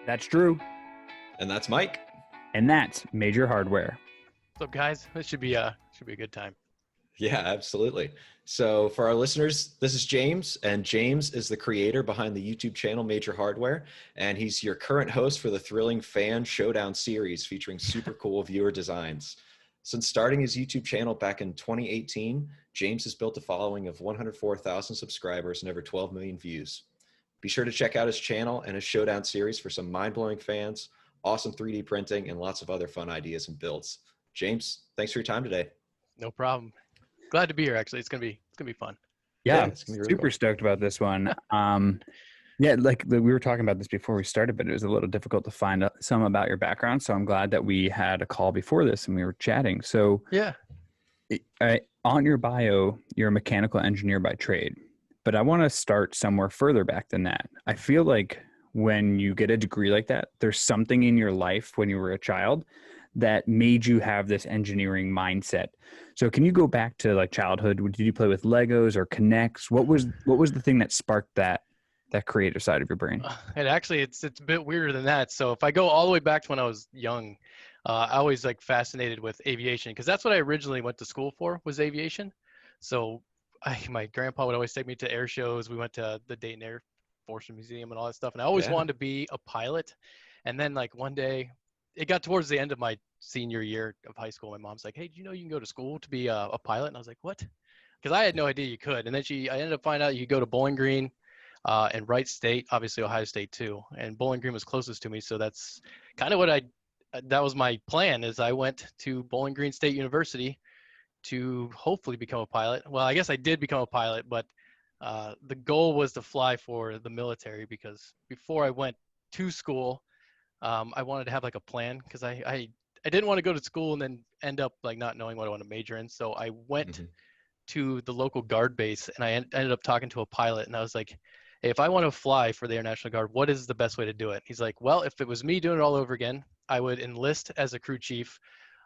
That's Drew, And that's Mike. and that's Major Hardware. What's up, guys? This should be a good time. Yeah, absolutely. So for our listeners, this is James, and James is the creator behind the YouTube channel Major Hardware, and he's your current host for the thrilling Fan Showdown series featuring super cool viewer designs. Since starting his YouTube channel back in 2018, James has built a following of 104,000 subscribers and over 12 million views. Be sure to check out his channel and his Showdown series for some mind-blowing fans, awesome 3D printing, and lots of other fun ideas and builds. James, thanks for your time today. No problem. Glad to be here. Actually, it's gonna be fun. Yeah, It's gonna be really super cool. stoked about this one. Yeah, we were talking about this before we started, but it was a little difficult to find out some about your background. So I'm glad that we had a call before this and we were chatting. So Yeah. on your bio, you're a mechanical engineer by trade, but I want to start somewhere further back than that. I feel like when you get a degree like that, there's something in your life when you were a child that made you have this engineering mindset. So can you go back to like childhood? Did you play with Legos or Connects? What was the thing that sparked that creative side of your brain? And actually, it's a bit weirder than that. So if I go all the way back to when I was young, I always like fascinated with aviation because that's what I originally went to school for was aviation. So my grandpa would always take me to air shows. We went to the Dayton Air Force Museum and all that stuff, and I always Yeah. wanted to be a pilot. And then like one day, it got towards the end of my senior year of high school. My mom's like, "Hey, do you know you can go to school to be a pilot?" And I was like, "What?" Because I had no idea you could. And then I ended up finding out you could go to Bowling Green and Wright State, obviously Ohio State too. And Bowling Green was closest to me, so that's kind of that was my plan. Is I went to Bowling Green State University to hopefully become a pilot. Well, I guess I did become a pilot, but the goal was to fly for the military because before I went to school, I wanted to have like a plan because I didn't want to go to school and then end up like not knowing what I want to major in. So I went to the local guard base and I ended up talking to a pilot and I was like, "Hey, if I want to fly for the Air National Guard, what is the best way to do it?" He's like, "Well, if it was me doing it all over again, I would enlist as a crew chief,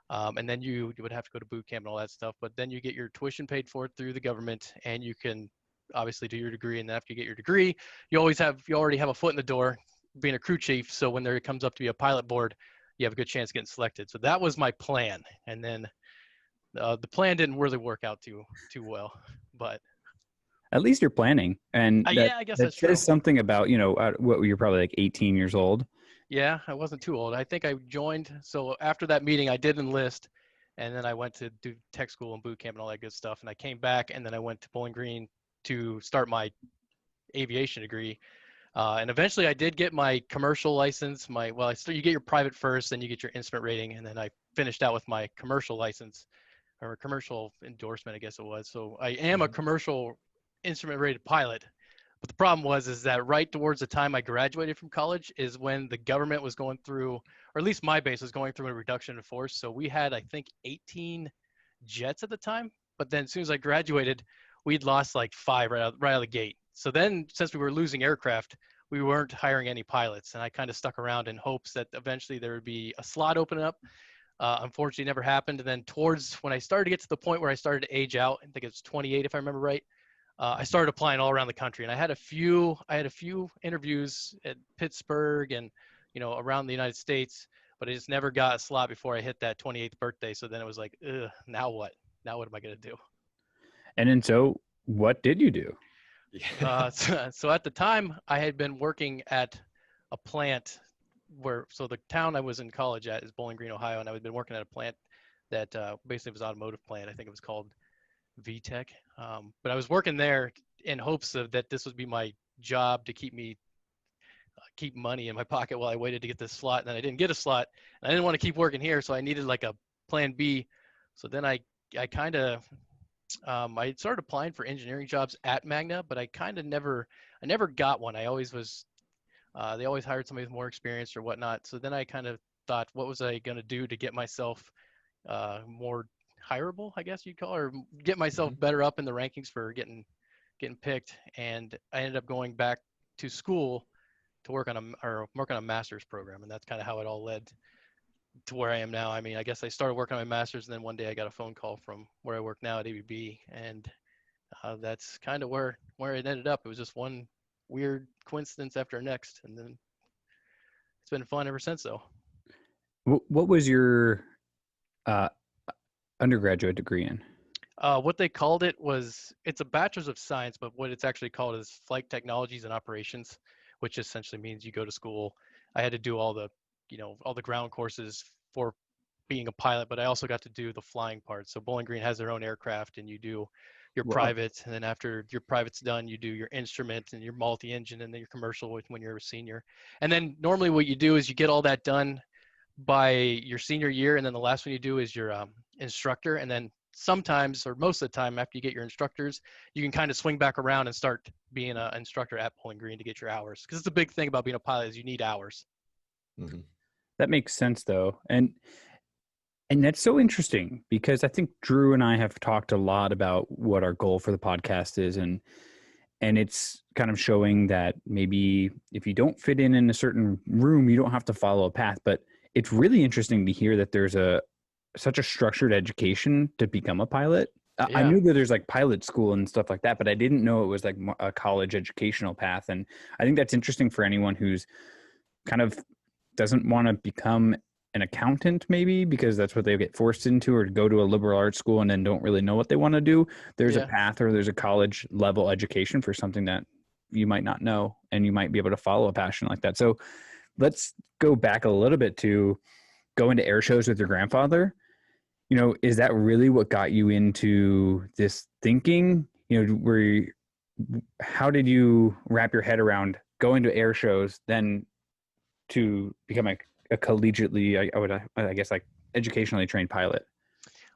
and then you would have to go to boot camp and all that stuff. But then you get your tuition paid for through the government, and you can obviously do your degree. And then after you get your degree, you already have a foot in the door being a crew chief. So when there comes up to be a pilot board, you have a good chance of getting selected." So that was my plan, and then the plan didn't really work out too well, but At least you're planning, and yeah, I guess that that's true. says something about what you're probably like 18 years old. Yeah, I wasn't too old. I think I joined. So after that meeting, I did enlist, and then I went to do tech school and boot camp and all that good stuff. And I came back, and then I went to Bowling Green to start my aviation degree. And eventually, I did get my commercial license. You get your private first, then you get your instrument rating, and then I finished out with my commercial license or commercial endorsement, I guess it was. So I am a commercial instrument rated pilot. But the problem is that right towards the time I graduated from college is when the government was going through, or at least my base was going through a reduction in force. So we had, I think, 18 jets at the time. But then as soon as I graduated, we'd lost like 5 right out of the gate. So then since we were losing aircraft, we weren't hiring any pilots. And I kind of stuck around in hopes that eventually there would be a slot opening up. Unfortunately, never happened. And then towards when I started to get to the point where I started to age out, I think it's 28 if I remember right, I started applying all around the country, and I had a few interviews at Pittsburgh and around the United States, but I just never got a slot before I hit that 28th birthday. So then it was like, ugh, now what? Now what am I gonna do? And so, what did you do? So at the time, I had been working at a plant so the town I was in college at is Bowling Green, Ohio, and I had been working at a plant that basically was an automotive plant. I think it was called VTech. But I was working there in hopes of that this would be my job to keep money in my pocket while I waited to get this slot. And then I didn't get a slot, and I didn't want to keep working here, so I needed like a plan B. So then I kind of I started applying for engineering jobs at Magna, but I never got one. I always was they always hired somebody with more experience or whatnot. So then I kind of thought, what was I going to do to get myself more hireable, I guess you'd call it, or get myself better up in the rankings for getting picked. And I ended up going back to school to work on a master's program, and that's kind of how it all led to where I am now. I mean, I guess I started working on my master's, and then one day I got a phone call from where I work now at ABB, and that's kind of where it ended up. It was just one weird coincidence after next, and then been fun ever since though. What was your undergraduate degree in? What they called it was, it's a bachelor's of science, but what it's actually called is flight technologies and operations, which essentially means you go to school. I had to do all the, all the ground courses for being a pilot, but I also got to do the flying part. So Bowling Green has their own aircraft, and you do your Wow. private, and then after your private's done, you do your instrument and your multi-engine, and then your commercial when you're a senior. And then normally what you do is you get all that done by your senior year, and then the last one you do is your instructor. And then sometimes, or most of the time, after you get your instructors, you can kind of swing back around and start being an instructor at Bowling Green to get your hours, because it's a big thing about being a pilot is you need hours. Mm-hmm. That makes sense though. And that's so interesting, because I think Drew and I have talked a lot about what our goal for the podcast is, and it's kind of showing that maybe if you don't fit in a certain room, you don't have to follow a path. But it's really interesting to hear that there's such a structured education to become a pilot. I knew that there's like pilot school and stuff like that, but I didn't know it was like a college educational path. And I think that's interesting for anyone who's kind of doesn't want to become an accountant, maybe because that's what they get forced into, or go to a liberal arts school and then don't really know what they want to do. There's a path, or there's a college level education for something that you might not know, and you might be able to follow a passion like that. So let's go back a little bit to going to air shows with your grandfather. Is that really what got you into this thinking? How did you wrap your head around going to air shows, then to become a collegiately, I guess, like educationally trained pilot?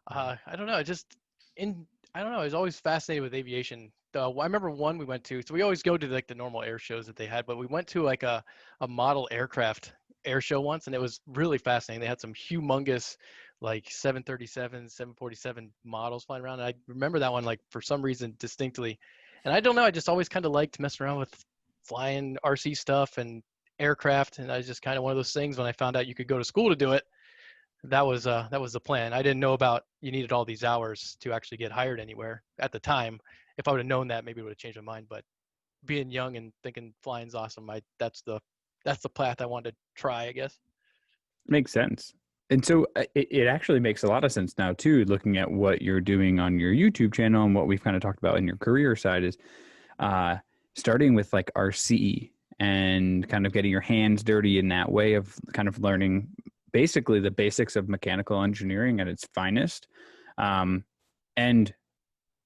I don't know. I don't know. I was always fascinated with aviation. I remember one we went to. So we always go to like the normal air shows that they had, but we went to like a model aircraft air show once, and it was really fascinating. They had some humongous like 737, 747 models flying around. And I remember that one like for some reason distinctly. And I don't know. I just always kind of liked messing around with flying RC stuff and aircraft, and I was just kind of one of those things. When I found out you could go to school to do it, that was the plan. I didn't know about you needed all these hours to actually get hired anywhere at the time. If I would have known that, maybe it would have changed my mind. But being young and thinking flying's awesome, that's the path I wanted to try, I guess. Makes sense. And so it actually makes a lot of sense now too, looking at what you're doing on your YouTube channel and what we've kind of talked about in your career side, is starting with like RC and kind of getting your hands dirty in that way of kind of learning basically the basics of mechanical engineering at its finest. And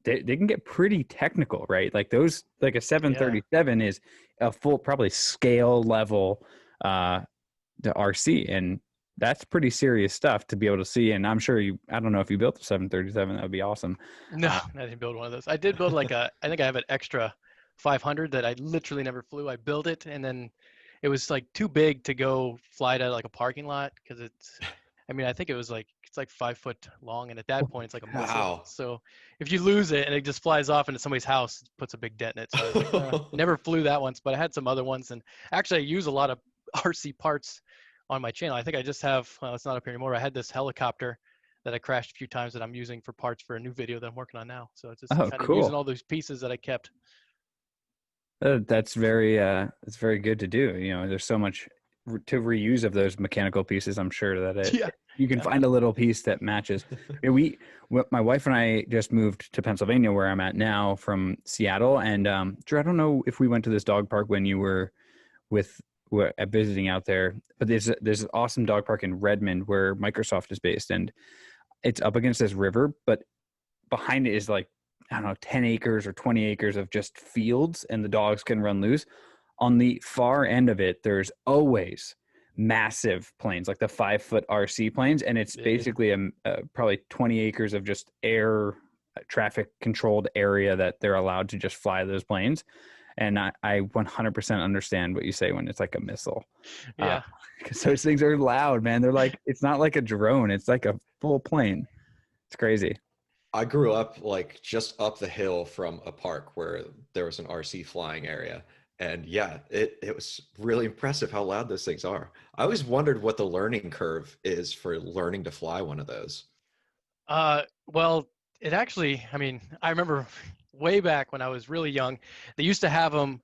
they can get pretty technical, right? Like those, like a 737 is a full, probably scale level the RC, and that's pretty serious stuff to be able to see. And I'm sure I don't know if you built the 737, that would be awesome. No, I didn't build one of those. I did build like I think I have an extra 500 that I literally never flew. I built it, and then it was like too big to go fly to like a parking lot, because I think it was like, it's like 5 foot long, and at that point it's like a missile. Wow. So if you lose it and it just flies off into somebody's house, it puts a big dent in it. So I was like, never flew that once, but I had some other ones. And actually I use a lot of RC parts on my channel. I think I just have, well, it's not up here anymore. I had this helicopter that I crashed a few times that I'm using for parts for a new video that I'm working on now. So it's just kind of using all those pieces that I kept. That's very good to do. There's so much to reuse of those mechanical pieces. I'm sure that you can find a little piece that matches. My wife and I just moved to Pennsylvania, where I'm at now, from Seattle. And Drew, I don't know if we went to this dog park when you were visiting out there, but there's an awesome dog park in Redmond where Microsoft is based, and it's up against this river, but behind it is like, I don't know, 10 acres or 20 acres of just fields, and the dogs can run loose. On the far end of it, there's always massive planes, like the 5 foot RC planes. And it's basically probably 20 acres of just air traffic controlled area that they're allowed to just fly those planes. And I 100% understand what you say when it's like a missile. Yeah. Because those things are loud, man. They're like, it's not like a drone. It's like a full plane. It's crazy. I grew up like just up the hill from a park where there was an RC flying area. And yeah, it was really impressive how loud those things are. I always wondered what the learning curve is for learning to fly one of those. Well, it actually, I remember way back when I was really young, they used to have them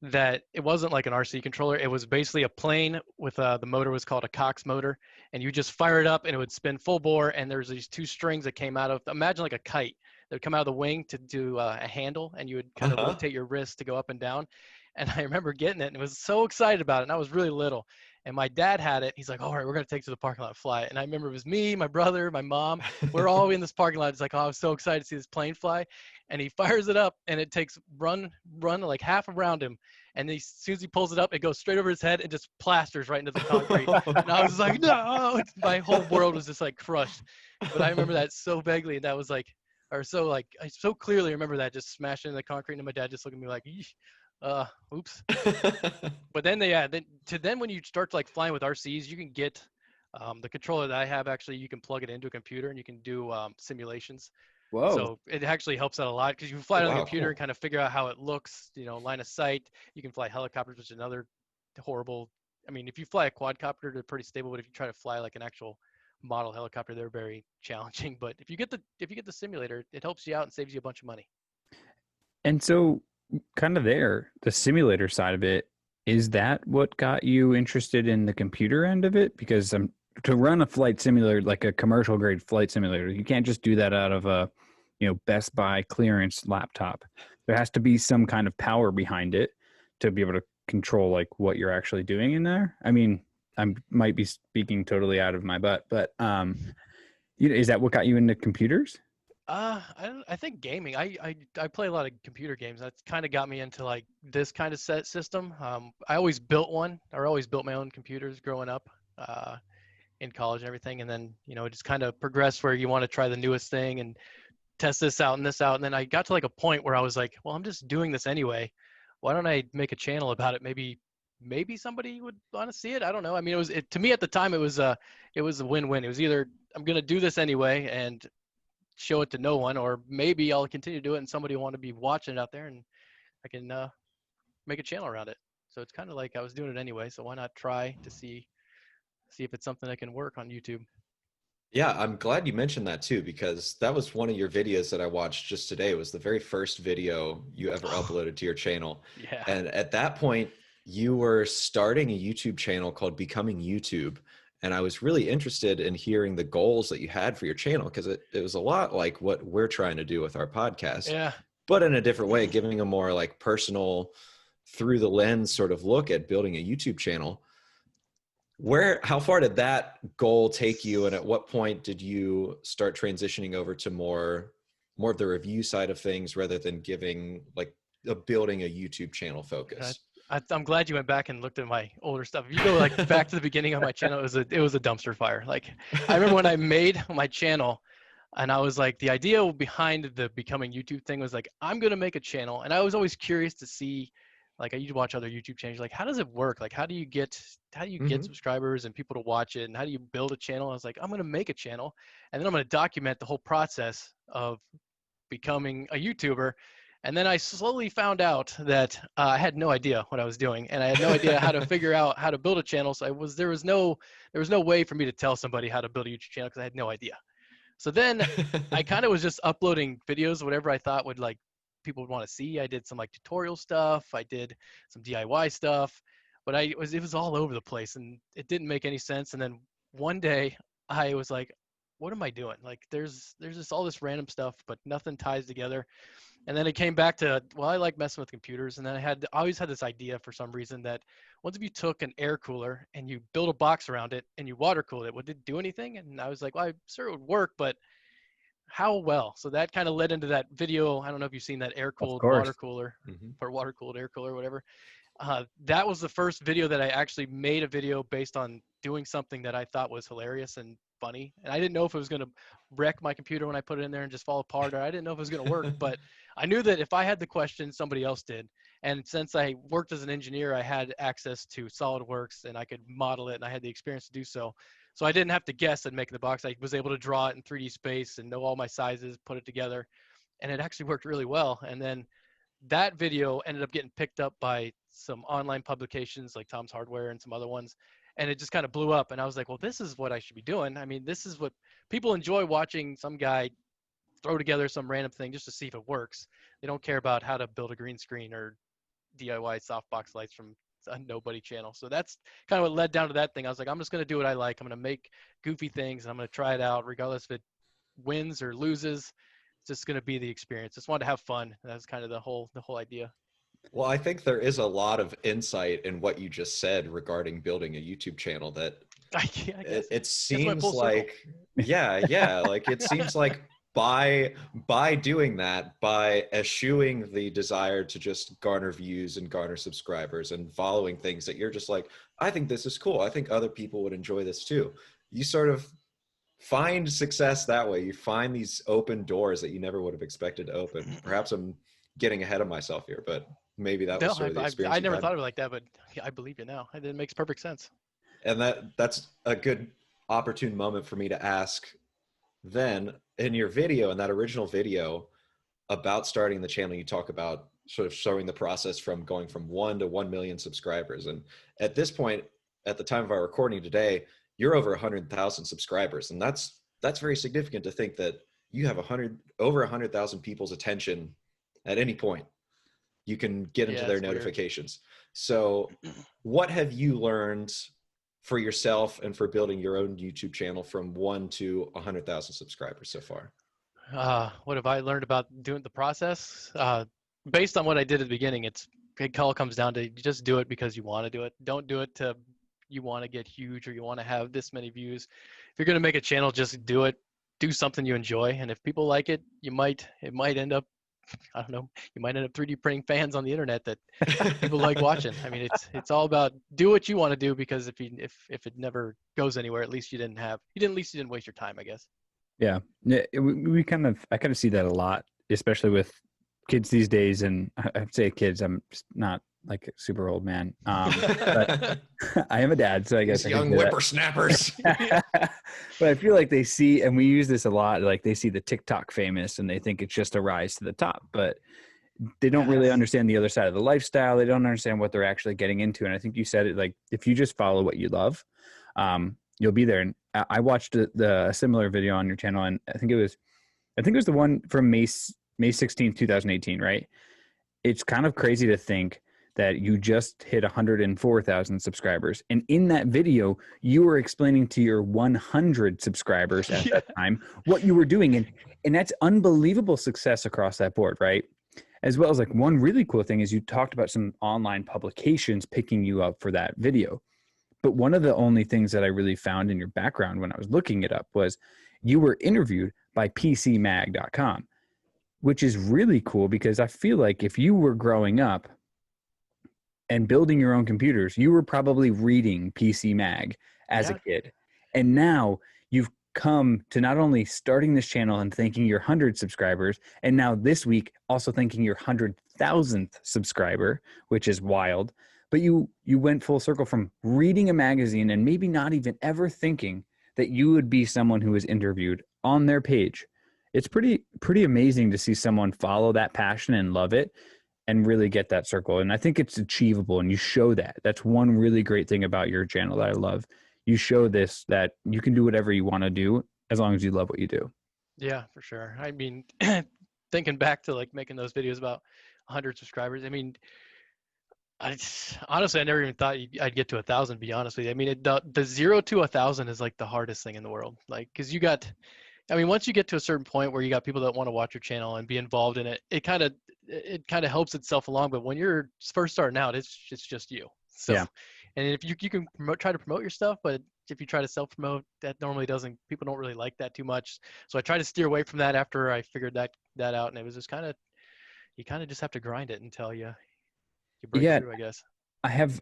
that it wasn't like an RC controller. It was basically a plane with the motor was called a Cox motor, and you just fire it up and it would spin full bore. And there's these two strings that came out of, imagine like a kite that would come out of the wing to do a handle, and you would kind of rotate your wrist to go up and down. And I remember getting it and was so excited about it. And I was really little. And my dad had it. He's like, all right, we're going to take it to the parking lot and fly it. And I remember it was me, my brother, my mom. We're all in this parking lot. It's like, oh, I was so excited to see this plane fly. And he fires it up, and it takes run like half around him. And as soon as he pulls it up, it goes straight over his head and just plasters right into the concrete. And I was like, no, my whole world was just like crushed. But I remember that so vaguely. And that was like, or so like, I so clearly remember that just smashing into the concrete. And my dad just looking at me like, oops. But then then when you start to like flying with RCs, you can get the controller that I have. Actually, you can plug it into a computer and you can do simulations. Whoa. So it actually helps out a lot because you can fly it on the computer cool. and kind of figure out how it looks, line of sight. You can fly helicopters, which is another horrible. I mean, if you fly a quadcopter, they're pretty stable, but if you try to fly like an actual model helicopter, they're very challenging. But if you get the simulator, it helps you out and saves you a bunch of money. And so kind of the simulator side of it, is that what got you interested in the computer end of it? Because to run a flight simulator, like a commercial grade flight simulator, you can't just do that out of a, Best Buy clearance laptop. There has to be some kind of power behind it to be able to control like what you're actually doing in there. I mean, I might be speaking totally out of my butt, but is that what got you into computers? I think gaming. I play a lot of computer games. That's kind of got me into like this kind of set system. I always built one, or always built my own computers growing up, in college and everything. And then, it just kind of progressed where you want to try the newest thing and test this out and this out. And then I got to like a point where I was like, well, I'm just doing this anyway. Why don't I make a channel about it? Maybe somebody would want to see it. I don't know. I mean, to me at the time, it was a win-win. It was either I'm going to do this anyway and show it to no one, or maybe I'll continue to do it and somebody will want to be watching it out there and I can make a channel around it. So it's kind of like I was doing it anyway. So why not try to see if it's something that can work on YouTube. Yeah, I'm glad you mentioned that too, because that was one of your videos that I watched just today. It was the very first video you ever uploaded to your channel. Yeah. And at that point, you were starting a YouTube channel called Becoming YouTube. And I was really interested in hearing the goals that you had for your channel, because it was a lot like what we're trying to do with our podcast, Yeah. but in a different way, giving a more like personal, through the lens sort of look at building a YouTube channel. How far did that goal take you? And at what point did you start transitioning over to more of the review side of things rather than giving like building a YouTube channel focus? I'm glad you went back and looked at my older stuff. If you go like back to the beginning of my channel, it was a dumpster fire. Like I remember when I made my channel and I was like, the idea behind the Becoming YouTube thing was like, I'm going to make a channel. And I was always curious to see, like I used to watch other YouTube channels, like how does it work? Like how do you get subscribers and people to watch it? And how do you build a channel? I was like, I'm going to make a channel and then I'm going to document the whole process of becoming a YouTuber. And then I slowly found out that I had no idea what I was doing, and I had no idea how to figure out how to build a channel. So there was no way for me to tell somebody how to build a YouTube channel because I had no idea. So then I kind of was just uploading videos, whatever I thought would like people would want to see. I did some like tutorial stuff. I did some DIY stuff, but it was all over the place and it didn't make any sense. And then one day I was like, what am I doing? Like there's just all this random stuff, but nothing ties together. And then it came back to, well, I like messing with computers. And then I always had this idea for some reason that once if you took an air cooler and you build a box around it and you water cooled it, would it do anything? And I was like, well, I'm sure it would work, but how well? So that kind of led into that video. I don't know if you've seen that air-cooled water cooler or water-cooled air cooler, whatever. That was the first video that I actually made a video based on doing something that I thought was hilarious and funny. And I didn't know if it was going to wreck my computer when I put it in there and just fall apart, or I didn't know if it was going to work, but I knew that if I had the question, somebody else did. And since I worked as an engineer, I had access to SolidWorks and I could model it and I had the experience to do so. So I didn't have to guess at making the box. I was able to draw it in 3D space and know all my sizes, put it together, and it actually worked really well. And then that video ended up getting picked up by some online publications like Tom's Hardware and some other ones. And it just kind of blew up. And I was like, well, this is what I should be doing. I mean, this is what people enjoy, watching some guy throw together some random thing just to see if it works. They don't care about how to build a green screen or DIY softbox lights from a nobody channel. So that's kind of what led down to that thing. I was like, I'm just going to do what I like. I'm going to make goofy things and I'm going to try it out regardless if it wins or loses. It's just going to be the experience. Just wanted to have fun. That's kind of the whole idea. Well, I think there is a lot of insight in what you just said regarding building a YouTube channel that I guess. it seems like, like it seems like by doing that, by eschewing the desire to just garner views and garner subscribers and following things that you're just like, I think this is cool. I think other people would enjoy this too. You sort of find success that way. You find these open doors that you never would have expected to open. Perhaps I'm getting ahead of myself here, but maybe that was sort of the experience. I never thought of it like that, but I believe you now. It makes perfect sense. And that's a good opportune moment for me to ask then, in your video, in that original video about starting the channel, you talk about sort of showing the process from going from 1 to 1 million subscribers. And at this point, at the time of our recording today, you're over 100,000 subscribers. And that's very significant to think that you have over 100,000 people's attention at any point. You can get into their notifications. Weird. So what have you learned for yourself and for building your own YouTube channel from 1 to 100,000 subscribers so far? What have I learned about doing the process? Based on what I did at the beginning, it all comes down to just do it because you want to do it. Don't do it to you want to get huge or you want to have this many views. If you're going to make a channel, just do it. Do something you enjoy. And if people like it, it might end up, I don't know, you might end up 3D printing fans on the internet that people like watching. I mean, it's all about do what you want to do, because if it never goes anywhere, at least you didn't waste your time, I guess. Yeah. I kind of see that a lot, especially with kids these days. And I'd say kids, I'm just not like a super old man. But I am a dad, so I guess these young whippersnappers. But I feel like they see, and we use this a lot, like they see the TikTok famous and they think it's just a rise to the top, but they don't really understand the other side of the lifestyle. They don't understand what they're actually getting into. And I think you said it, like, if you just follow what you love, you'll be there. And I watched a similar video on your channel, and I think it was the one from May 16th, 2018, right? It's kind of crazy to think that you just hit 104,000 subscribers. And in that video, you were explaining to your 100 subscribers at that time what you were doing. And that's unbelievable success across that board, right? As well as, like, one really cool thing is you talked about some online publications picking you up for that video. But one of the only things that I really found in your background when I was looking it up was you were interviewed by PCMag.com, which is really cool, because I feel like if you were growing up and building your own computers, you were probably reading PC Mag as a kid. And now you've come to not only starting this channel and thanking your 100 subscribers, and now this week also thanking your 100,000th subscriber, which is wild. But you went full circle from reading a magazine and maybe not even ever thinking that you would be someone who was interviewed on their page. It's pretty amazing to see someone follow that passion and love it and really get that circle. And I think it's achievable, and you show that. That's one really great thing about your channel that I love. You show this, that you can do whatever you want to do as long as you love what you do. Yeah, for sure. I mean, thinking back to like making those videos about 100 subscribers, I mean, honestly, I never even thought I'd get to 1,000, to be honest with you. I mean, the 0 to 1,000 is like the hardest thing in the world. Like, because once you get to a certain point where you got people that want to watch your channel and be involved in it, it kind of helps itself along. But when you're first starting out, it's just you. So, yeah. And if you can try to promote your stuff, but if you try to self-promote, that normally people don't really like that too much. So I try to steer away from that after I figured that out. And it was just you kind of just have to grind it until you break through, I guess. I have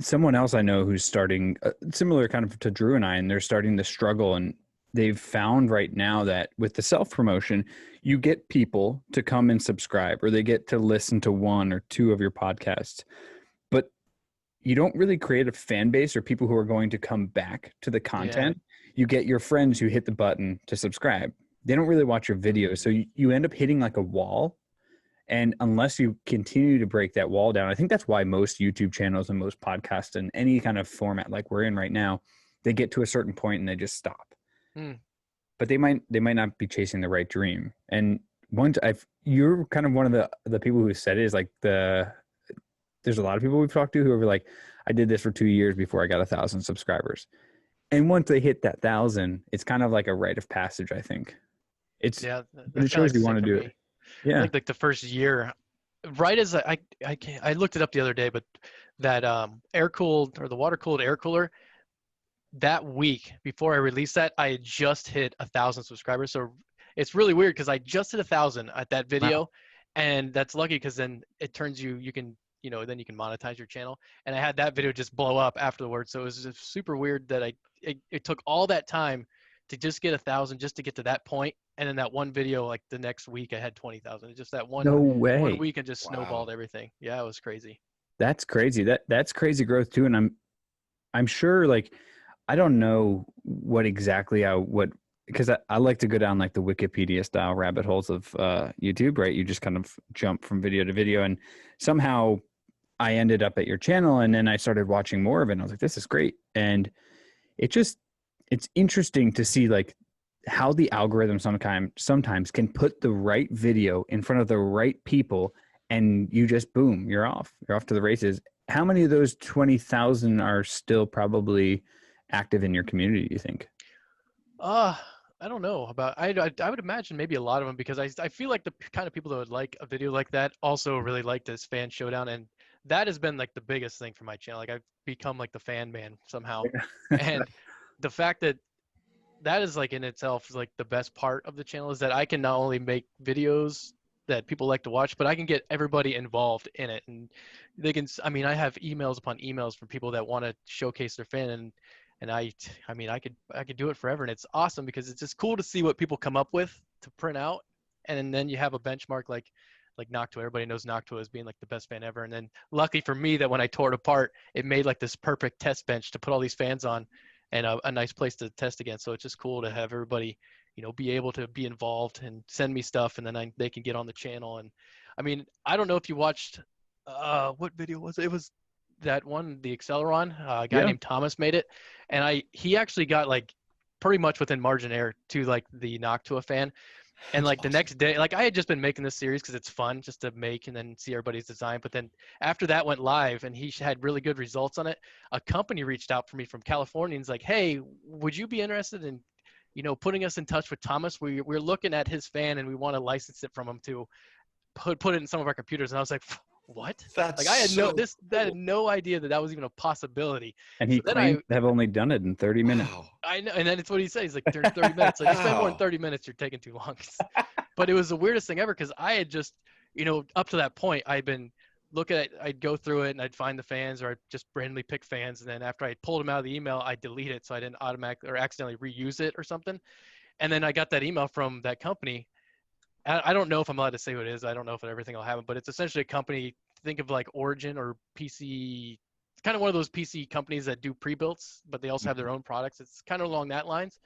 someone else I know who's starting similar kind of to Drew and I, and they're starting to struggle, and they've found right now that with the self-promotion, you get people to come and subscribe, or they get to listen to 1 or 2 of your podcasts, but you don't really create a fan base or people who are going to come back to the content. Yeah. You get your friends who hit the button to subscribe. They don't really watch your videos. So you end up hitting like a wall. And unless you continue to break that wall down, I think that's why most YouTube channels and most podcasts and any kind of format like we're in right now, they get to a certain point and they just stop. But they might not be chasing the right dream. And you're kind of one of the people who said it, is like there's a lot of people we've talked to who are like, I did this for 2 years before I got 1,000 subscribers. And once they hit that 1,000, it's kind of like a rite of passage, I think. Yeah, But that's it kind of shows like the you same want to for do me. it. I Yeah. think like the first year, right as I looked it up the other day, but that air cooled or the water cooled air cooler, that week before I released that, I had just hit 1,000 subscribers. So it's really weird because I just hit 1,000 at that Wow. video, and that's lucky because then it turns you can then you can monetize your channel. And I had that video just blow up afterwards. So it was just super weird that it took all that time to just get 1,000 just to get to that point, and then that one video like the next week I had 20,000. Just that No one way. week and just Wow. snowballed everything. Yeah, it was crazy. That's crazy. That's crazy growth too. And I'm sure, like, I don't know what exactly because I like to go down like the Wikipedia style rabbit holes of YouTube, right? You just kind of jump from video to video, and somehow I ended up at your channel, and then I started watching more of it, and I was like, this is great. And it's interesting to see like how the algorithm sometimes can put the right video in front of the right people, and you just boom, you're off to the races. How many of those 20,000 are still probably active in your community, do you think? Uh, I don't know about. I would imagine maybe a lot of them because I feel like the kind of people that would like a video like that also really like this fan showdown, and that has been like the biggest thing for my channel. Like I've become like the fan man somehow, and the fact that that is like in itself is like the best part of the channel is that I can not only make videos that people like to watch, but I can get everybody involved in it, and they can. I mean, I have emails upon emails from people that want to showcase their fan, and I mean, I could do it forever, and it's awesome because it's just cool to see what people come up with to print out, and then you have a benchmark like Noctua. Everybody knows Noctua as being like the best fan ever, and then lucky for me that when I tore it apart, it made like this perfect test bench to put all these fans on, and a nice place to test against. So it's just cool to have everybody, be able to be involved and send me stuff, and then they can get on the channel. And I mean, I don't know if you watched, what video was it? It was that one, the Acceleron. A guy Yeah. named Thomas made it, and he actually got like pretty much within margin error to like the Noctua fan. And That's like the awesome. next day, like I had just been making this series because it's fun just to make and then see everybody's design. But then after that went live and he had really good results on it, a company reached out for me from California and was like, "Hey, would you be interested in, putting us in touch with Thomas? We're looking at his fan and we want to license it from him to put it in some of our computers." And I was like, "What?" That's Like I had so I had cool. no idea that was even a possibility. And he So then I claims to have only done it in 30 minutes. Wow. I know, and then it's what he says. He's like, "There's 30 minutes." Like, you spend more than Wow. 30 minutes, you're taking too long. But it was the weirdest thing ever because I had just, up to that point, I'd been I'd go through it and I'd find the fans or I'd just randomly pick fans. And then after I pulled them out of the email, I'd delete it so I didn't automatically or accidentally reuse it or something. And then I got that email from that company. I don't know if I'm allowed to say who it is. I don't know if everything will happen, but it's essentially a company. Think of like Origin or PC. It's kind of one of those PC companies that do pre-builts, but they also have their own products. It's kind of along that lines.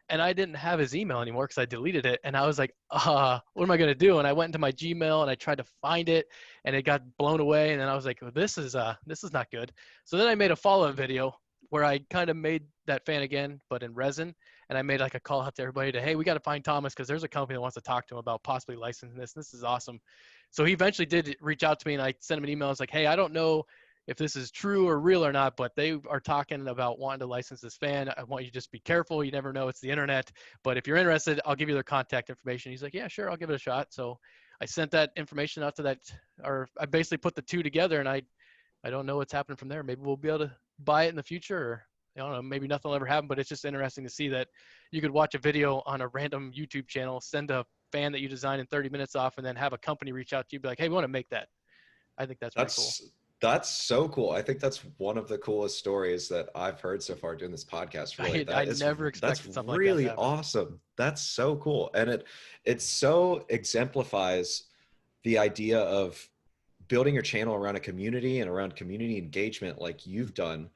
And I didn't have his email anymore because I deleted it. And I was like, what am I going to do? And I went into my Gmail and I tried to find it and it got blown away. And then I was like, well, this is not good. So then I made a follow-up video where I kind of made that fan again, but in resin. And I made like a call out to everybody to, hey, we got to find Thomas because there's a company that wants to talk to him about possibly licensing this. This is awesome. So he eventually did reach out to me and I sent him an email. I was like, hey, I don't know if this is true or real or not, but they are talking about wanting to license this fan. I want you to just be careful. You never know. It's the internet. But if you're interested, I'll give you their contact information. He's like, yeah, sure. I'll give it a shot. So I sent that information out to that, or I basically put the two together and I don't know what's happening from there. Maybe we'll be able to buy it in the future or I don't know, maybe nothing will ever happen, but it's just interesting to see that you could watch a video on a random YouTube channel, send a fan that you designed in 30 minutes off, and then have a company reach out to you, be like, hey, we want to make that. I think that's pretty cool. That's so cool. I think that's one of the coolest stories that I've heard so far doing this podcast. Really, I never that's expected something like that to really happen. awesome. That's so cool, and it so exemplifies the idea of building your channel around a community and around community engagement, like you've done,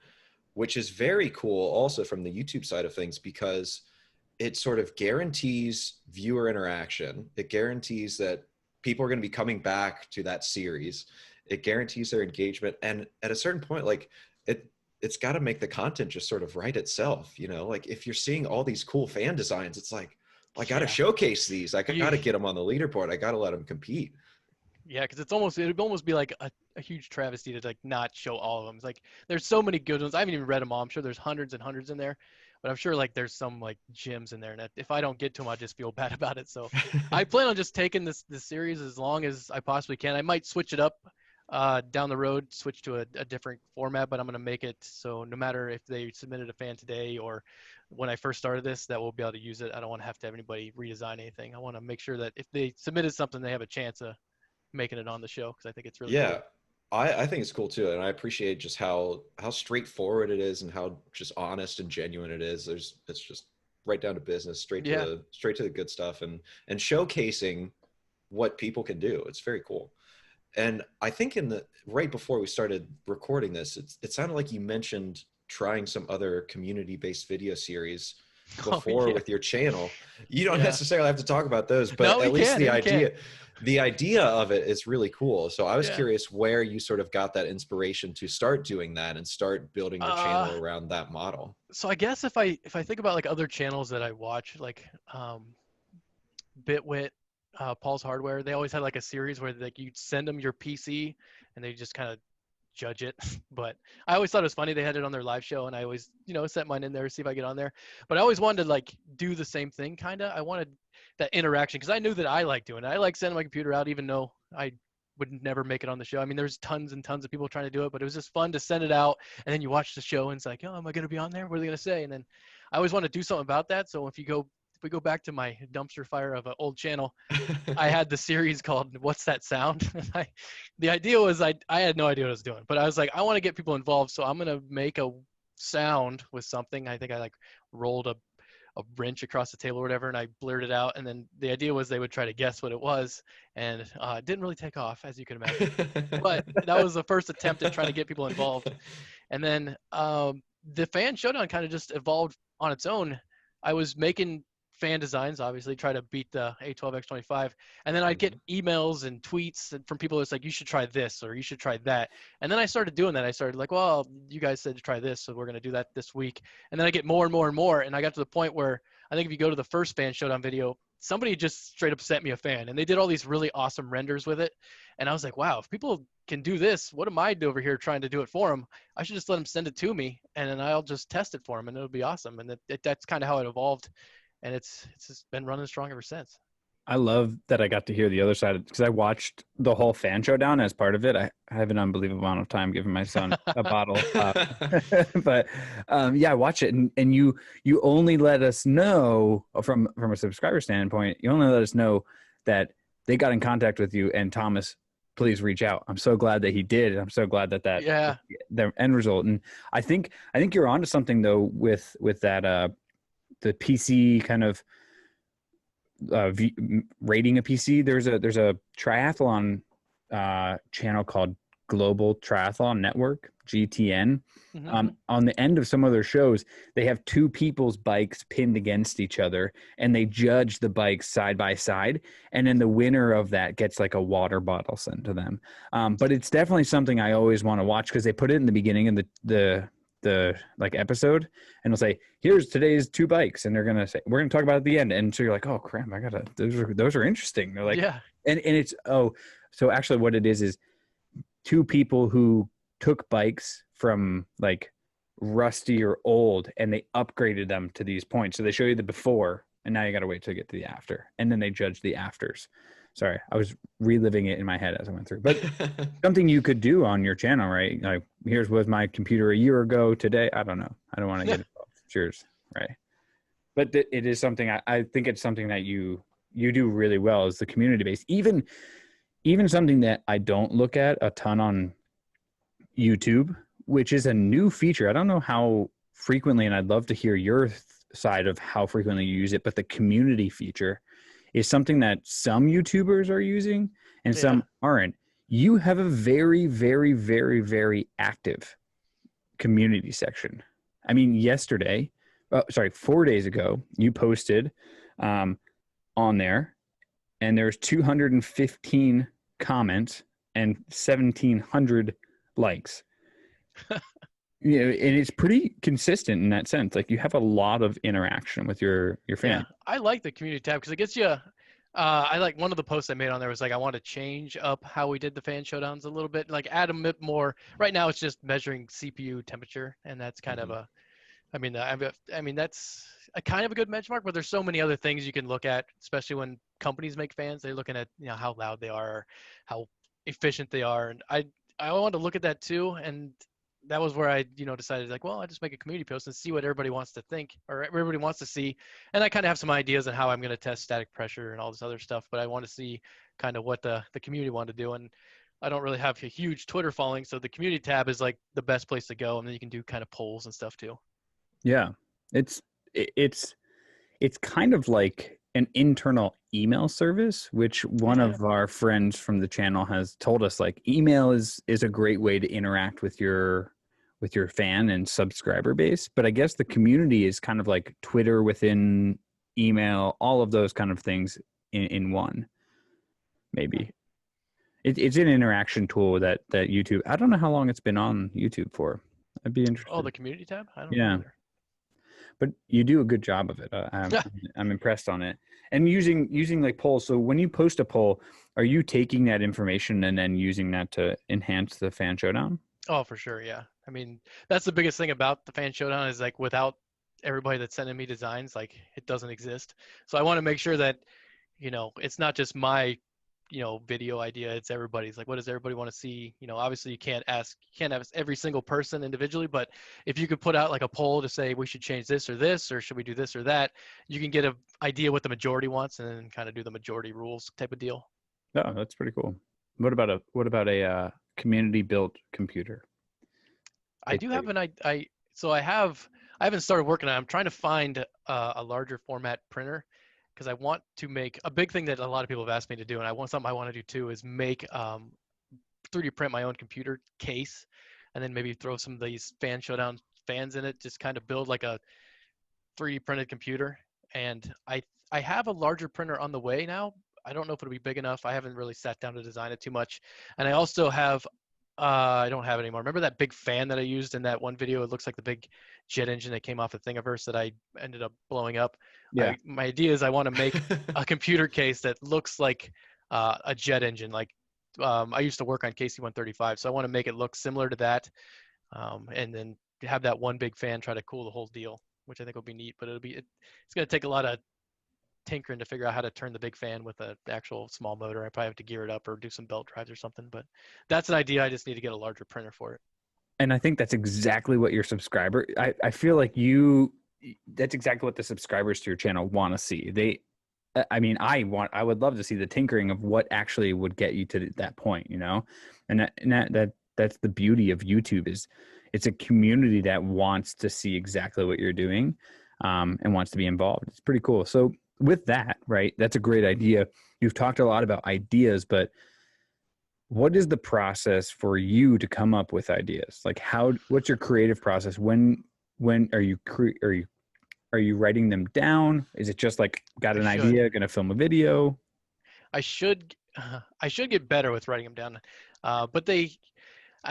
which is very cool. Also from the YouTube side of things, because it sort of guarantees viewer interaction. It guarantees that people are going to be coming back to that series. It guarantees their engagement. And at a certain point, like it's got to make the content just sort of write itself, like if you're seeing all these cool fan designs, it's like, well, I got to showcase these. I got to get them on the leaderboard. I got to let them compete. Yeah, because it'd almost be like a huge travesty to like not show all of them. It's like there's so many good ones. I haven't even read them all. I'm sure there's hundreds and hundreds in there, but I'm sure like there's some like gems in there. And if I don't get to them, I just feel bad about it. So I plan on just taking this series as long as I possibly can. I might switch it up down the road, switch to a different format, but I'm gonna make it so no matter if they submitted a fan today or when I first started this, that we'll be able to use it. I don't want to have to have anybody redesign anything. I want to make sure that if they submitted something, they have a chance of making it on the show because I think it's really Yeah, cool. I think it's cool too, and I appreciate just how straightforward it is and how just honest and genuine it is. It's just right down to business, Yeah. straight to the good stuff, and showcasing what people can do. It's very cool. And I think in the right before we started recording this, it sounded like you mentioned trying some other community-based video series Oh before yeah. with your channel. You don't Yeah. necessarily have to talk about those, No, but we at least can. We can. the idea of it is really cool. So I was Yeah. curious where you sort of got that inspiration to start doing that and start building your channel Uh, around that model. so I guess if I think about like other channels that I watch, like Bitwit, Paul's Hardware, they always had like a series where like you'd send them your PC and they just kind of judge it. But I always thought it was funny. They had it on their live show and I always, sent mine in there to see if I get on there. But I always wanted to like do the same thing kind of. I wanted that interaction because I knew that I like doing it. I like sending my computer out even though I would never make it on the show. I mean, there's tons and tons of people trying to do it, but it was just fun to send it out and then you watch the show and it's like, oh, am I going to be on there? What are they going to say? And then I always want to do something about that. So if we go back to my dumpster fire of an old channel, I had the series called "What's That Sound?" The idea was I had no idea what I was doing, but I was like, I want to get people involved, so I'm gonna make a sound with something. I think I like rolled a wrench across the table or whatever, and I blurted out. And then the idea was they would try to guess what it was, and it didn't really take off, as you can imagine. But that was the first attempt at trying to get people involved. And then the fan showdown kind of just evolved on its own. I was making fan designs, obviously, try to beat the A12X25. And then I'd get emails and tweets from people that's like, you should try this or you should try that. And then I started doing that. I started like, well, you guys said to try this, so we're going to do that this week. And then I get more and more and more. And I got to the point where I think if you go to the first fan showdown video, somebody just straight up sent me a fan and they did all these really awesome renders with it. And I was like, wow, if people can do this, what am I over here trying to do it for them? I should just let them send it to me and then I'll just test it for them and it'll be awesome. And that's kind of how it evolved. And it's just been running strong ever since. I love that I got to hear the other side because I watched the whole fan showdown as part of it. I have an unbelievable amount of time giving my son a bottle. But yeah, I watch it and you only let us know from a subscriber standpoint, you only let us know that they got in contact with you and Thomas, please reach out. I'm so glad that he did. I'm so glad that Yeah. the end result. And I think you're onto something though with that the PC kind of rating a PC. There's a triathlon channel called Global Triathlon Network, GTN. Mm-hmm. On the end of some of their shows, they have two people's bikes pinned against each other, and they judge the bikes side by side. And then the winner of that gets like a water bottle sent to them. But it's definitely something I always want to watch because they put it in the beginning of the like episode and it'll say here's today's two bikes and they're gonna say we're gonna talk about it at the end, and so you're like, oh crap, I gotta those are interesting. They're like, Yeah. and it's so actually what it is two people who took bikes from like rusty or old and they upgraded them to these points. So they show you the before and now you gotta wait till you get to the after, and then they judge the afters. Sorry, I was reliving it in my head as I went through. But something you could do on your channel, right? Like, here's was my computer a year ago today. I don't know. I don't want to get involved. It's yours, right? But it is something I think it's something that you do really well is the community base. Even something that I don't look at a ton on YouTube, which is a new feature. I don't know how frequently, and I'd love to hear your side of how frequently you use it, but the community feature is something that some YouTubers are using and some aren't. You have a very, very, very, very active community section. I mean, 4 days ago, you posted on there and there's 215 comments and 1,700 likes. And it's pretty consistent in that sense. Like you have a lot of interaction with your fans. Yeah, I like the community tab because it gets you I like one of the posts I made on there was like, I want to change up how we did the fan showdowns a little bit, like add a bit more. Right now, it's just measuring CPU temperature, and that's kind of Mhm. a, I mean that's a kind of a good benchmark, but there's so many other things you can look at, especially when companies make fans. They're looking at how loud they are, how efficient they are, and I wanted to look at that too, and that was where I decided like, well, I just make a community post and see what everybody wants to think or everybody wants to see, and I kind of have some ideas on how I'm going to test static pressure and all this other stuff, but I want to see kind of what the community wanted to do. And I don't really have a huge Twitter following, so the community tab is like the best place to go, and then you can do kind of polls and stuff too. Yeah. It's it's it's kind of like an internal email service, which one Yeah. of our friends from the channel has told us, like, email is a great way to interact with your fan and subscriber base. But I guess the community is kind of like Twitter within email, all of those kind of things in one, maybe. It's an interaction tool that YouTube, I don't know how long it's been on YouTube for. I'd be Oh, interested. the community tab? I don't know Yeah. either. But you do a good job of it. I'm impressed on it. And using like polls. So when you post a poll, are you taking that information and then using that to enhance the fan showdown? Oh, for sure. Yeah. I mean, that's the biggest thing about the fan showdown is like without everybody that's sending me designs, like it doesn't exist. So I want to make sure that, it's not just my, video idea. It's everybody's. Like, what does everybody want to see? Obviously you can't ask every single person individually, but if you could put out like a poll to say we should change this, or should we do this or that, you can get an idea what the majority wants and then kind of do the majority rules type of deal. Oh, that's pretty cool. What about a community built computer? I do have so I haven't started working on it. I'm trying to find a larger format printer because I want to make a big thing that a lot of people have asked me to do, and something I want to do too is make 3D print my own computer case, and then maybe throw some of these fan showdown fans in it, just kind of build like a 3D printed computer. And I have a larger printer on the way now. I don't know if it'll be big enough. I haven't really sat down to design it too much. And I also have I don't have it anymore. Remember that big fan that I used in that one video? It looks like the big jet engine that came off of Thingiverse that I ended up blowing up. Yeah. My idea is I want to make a computer case that looks like a jet engine. Like I used to work on KC-135, so I want to make it look similar to that, and then have that one big fan try to cool the whole deal, which I think will be neat. But it's going to take a lot of tinkering to figure out how to turn the big fan with an actual small motor. I probably have to gear it up or do some belt drives or something, but that's an idea. I just need to get a larger printer for it. And I think that's exactly what your subscriber, I feel like that's exactly what the subscribers to your channel want to see. I mean, I would love to see the tinkering of what actually would get you to that point, and that's the beauty of YouTube is it's a community that wants to see exactly what you're doing, and wants to be involved. It's pretty cool. So with that, right, that's a great idea. You've talked a lot about ideas, but what is the process for you to come up with ideas? Like what's your creative process? When are you writing them down? Is it just like got I an should. idea, gonna film a video? I should. I should get better with writing them down. But I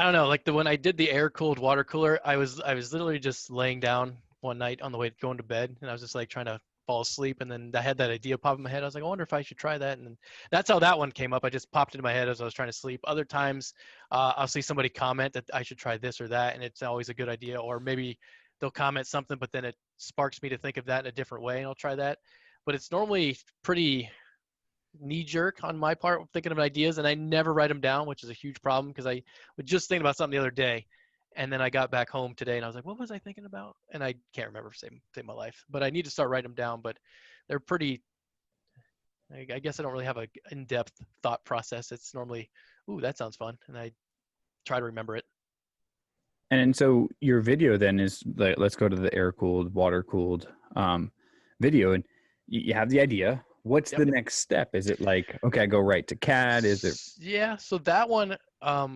don't know. Like when I did the air cooled water cooler, I was literally just laying down one night on the way going to bed, and I was just like trying to fall asleep, and then I had that idea pop in my head. I was like, I wonder if I should try that, and then that's how that one came up. I just popped into my head as I was trying to sleep. Other times, I'll see somebody comment that I should try this or that, and it's always a good idea. Or maybe they'll comment something, but then it sparks me to think of that in a different way, and I'll try that. But it's normally pretty knee jerk on my part thinking of ideas, and I never write them down, which is a huge problem because I was just thinking about something the other day, and then I got back home today and I was like, what was I thinking about? And I can't remember save my life, but I need to start writing them down. But they're pretty, I guess I don't really have a in-depth thought process. It's normally, ooh, that sounds fun, and I try to remember it. And so your video then is like, let's go to the air cooled, water cooled video, and you have the idea. What's Yep. the next step? Is it like, okay, I go right to CAD? Is it? Yeah, so that one,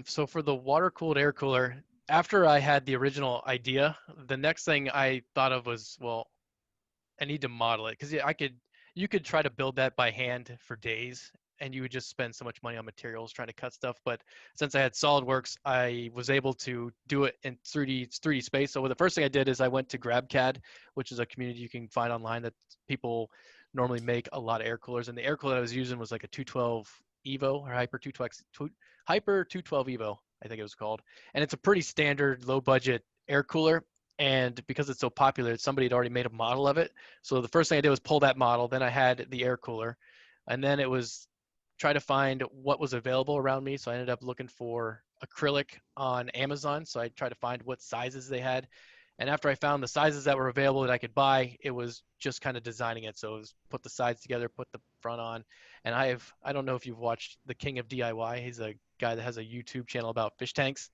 so for the water cooled air cooler, after I had the original idea, the next thing I thought of was, well, I need to model it because you could try to build that by hand for days, and you would just spend so much money on materials trying to cut stuff. But since I had SolidWorks, I was able to do it in 3D space. So the first thing I did is I went to GrabCAD, which is a community you can find online that people normally make a lot of air coolers. And the air cooler I was using was like a 212 Evo or Hyper 212 Evo, I think it was called. And it's a pretty standard low budget air cooler. And because it's so popular, somebody had already made a model of it. So the first thing I did was pull that model. Then I had the air cooler. And then it was try to find what was available around me. So I ended up looking for acrylic on Amazon. So I tried to find what sizes they had. And after I found the sizes that were available that I could buy, it was just kind of designing it. So it was put the sides together, put the front on. And I don't know if you've watched The King of DIY. He's a guy that has a YouTube channel about fish tanks.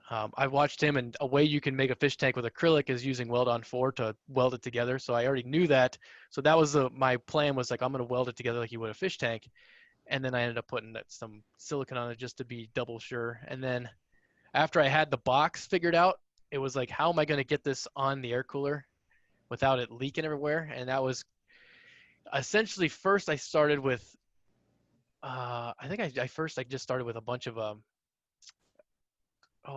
I watched him, and a way you can make a fish tank with acrylic is using weld-on 4 to weld it together. So I already knew that. So that was my plan, was like, I'm going to weld it together like you would a fish tank. And then I ended up putting some silicone on it just to be double sure. And then after I had the box figured out, it was like, how am I going to get this on the air cooler without it leaking everywhere? And that was essentially, first I started with, I think I just started with a bunch of, I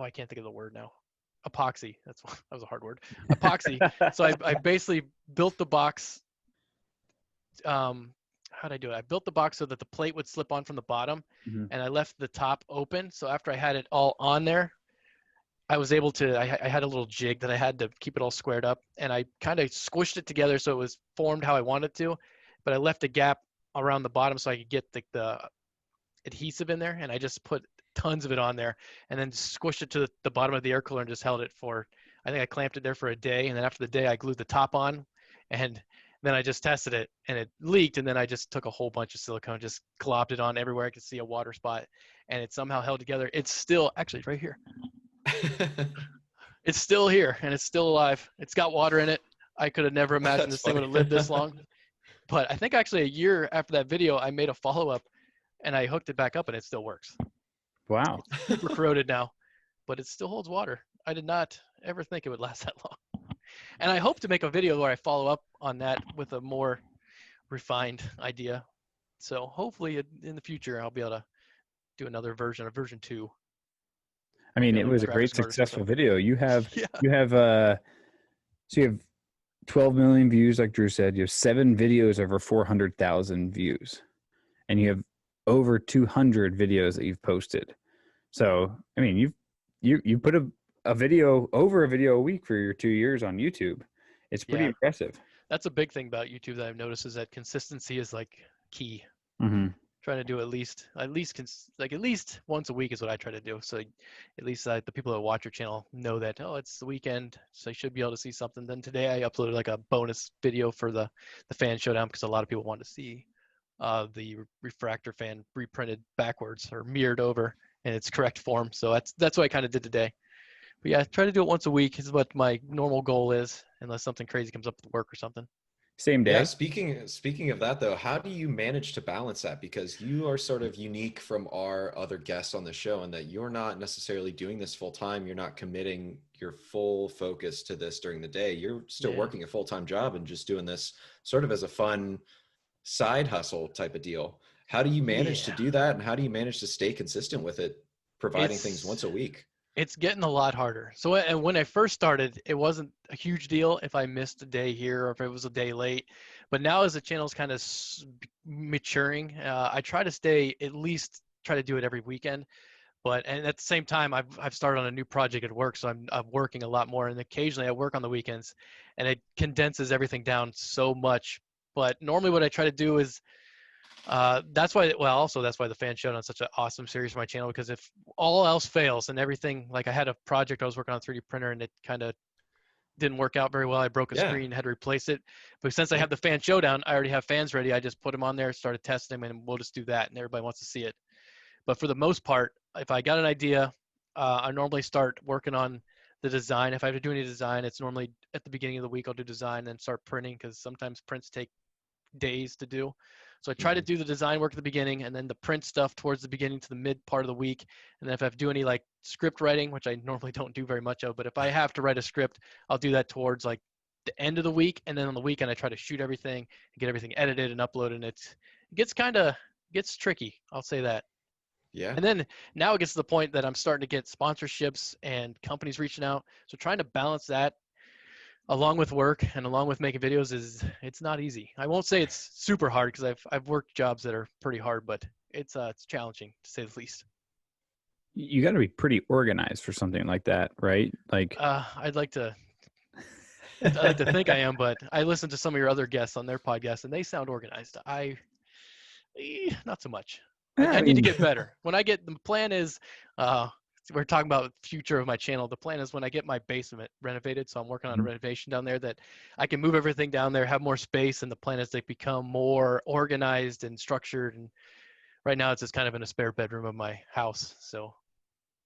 can't think of the word now. Epoxy. That was a hard word. Epoxy. So I basically built the box. How did I do it? I built the box so that the plate would slip on from the bottom, and I left the top open. So after I had it all on there, I was able to, I had a little jig that I had to keep it all squared up, and I kind of squished it together so it was formed how I wanted to, but I left a gap around the bottom so I could get the adhesive in there, and I just put tons of it on there and then squished it to the bottom of the air cooler and just held it for, I think I clamped it there for a day, and then after the day I glued the top on, and then I just tested it and it leaked, and then I just took a whole bunch of silicone, just globbed it on everywhere I could see a water spot, and it somehow held together. It's still, actually it's right here. It's still here and it's still alive. It's got water in it. I could have never imagined this thing would have lived this long. But I think actually a year after that video, I made a follow-up and I hooked it back up and it still works. Wow. It's super corroded now, but it still holds water. I did not ever think it would last that long. And I hope to make a video where I follow up on that with a more refined idea. So hopefully in the future, I'll be able to do another version, a version 2. I mean, it was a great successful video. You have, so you have 12 million views, like Drew said. You have 7 videos over 400,000 views, and you have over 200 videos that you've posted. So, I mean, you put a video a week for your 2 years on YouTube. It's pretty impressive. That's a big thing about YouTube that I've noticed, is that consistency is like key. Trying to do at least once a week is what I try to do. So at least the people that watch your channel know that, it's the weekend, so you should be able to see something. Then today I uploaded like a bonus video for the fan showdown, because a lot of people want to see the refractor fan reprinted backwards or mirrored over in its correct form. So that's what I kind of did today. But yeah, try to do it once a week is what my normal goal is, unless something crazy comes up with work or something. Same day. Yeah, speaking of that though, how do you manage to balance that? Because you are sort of unique from our other guests on the show in that you're not necessarily doing this full time. You're not committing your full focus to this during the day. You're still working a full-time job and just doing this sort of as a fun side hustle type of deal. How do you manage to do that? And how do you manage to stay consistent with it, providing things once a week? It's getting a lot harder. So and when I first started, it wasn't a huge deal if I missed a day here or if it was a day late. But now as the channel's kind of maturing, I try to do it every weekend. And at the same time, I've started on a new project at work, so I'm working a lot more. And occasionally I work on the weekends, and it condenses everything down so much. But normally what I try to do is, that's why the fan showdown is such an awesome series for my channel, because if all else fails and everything, like I had a project I was working on a 3D printer and it kind of didn't work out very well. I broke a screen, had to replace it. But since I have the fan showdown, I already have fans ready. I just put them on there, started testing them, and we'll just do that. And everybody wants to see it. But for the most part, if I got an idea, I normally start working on the design. If I have to do any design, it's normally at the beginning of the week, I'll do design and start printing, because sometimes prints take days to do. So I try to do the design work at the beginning, and then the print stuff towards the beginning to the mid part of the week. And then if I have to do any like script writing, which I normally don't do very much of, but if I have to write a script, I'll do that towards like the end of the week. And then on the weekend, I try to shoot everything and get everything edited and uploaded. And it gets tricky. I'll say that. Yeah. And then now it gets to the point that I'm starting to get sponsorships and companies reaching out. So trying to balance that. along with work and along with making videos it's not easy. I won't say it's super hard because I've worked jobs that are pretty hard, but it's challenging to say the least. You got to be pretty organized for something like that, right? Like, I'd like to think I am, but I listen to some of your other guests on their podcast and they sound organized. Not so much. I need to get better. When I get, the plan is, we're talking about future of my channel. The plan is when I get my basement renovated, so I'm working on a renovation down there, that I can move everything down there, have more space, and the plan is to become more organized and structured. And right now it's just kind of in a spare bedroom of my house. So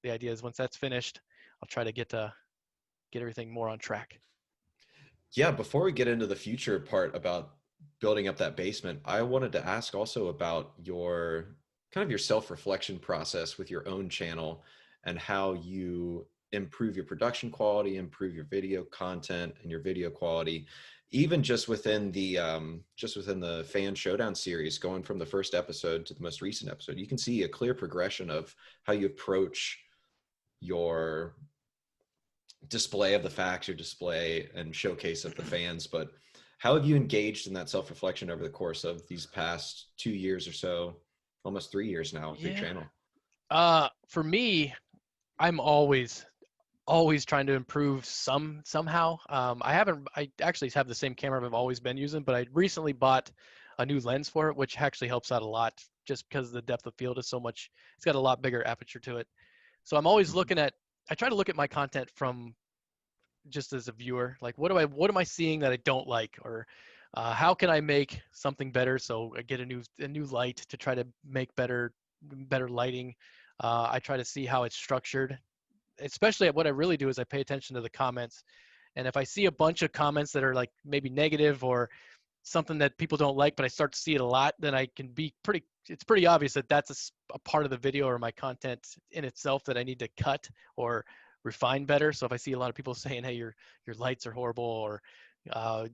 the idea is once that's finished, I'll try to get everything more on track. Yeah, before we get into the future part about building up that basement, I wanted to ask also about your kind of your self-reflection process with your own channel and how you improve your production quality, improve your video content and your video quality, even just within the Fan Showdown series, going from the first episode to the most recent episode. You can see a clear progression of how you approach your display of the facts, your display and showcase of the fans. But how have you engaged in that self-reflection over the course of these past 2 years or so, almost 3 years now with your channel? For me, I'm always trying to improve somehow. I actually have the same camera I've always been using, but I recently bought a new lens for it, which actually helps out a lot just because the depth of field is so much. It's got a lot bigger aperture to it. So I'm always I try to look at my content from just as a viewer, like what am I seeing that I don't like, or how can I make something better? So I get a new light to try to make better lighting. I try to see how it's structured. Especially what I really do is I pay attention to the comments. And if I see a bunch of comments that are like maybe negative or something that people don't like, but I start to see it a lot, then I can be it's pretty obvious that that's a part of the video or my content in itself that I need to cut or refine better. So if I see a lot of people saying, hey, your lights are horrible, or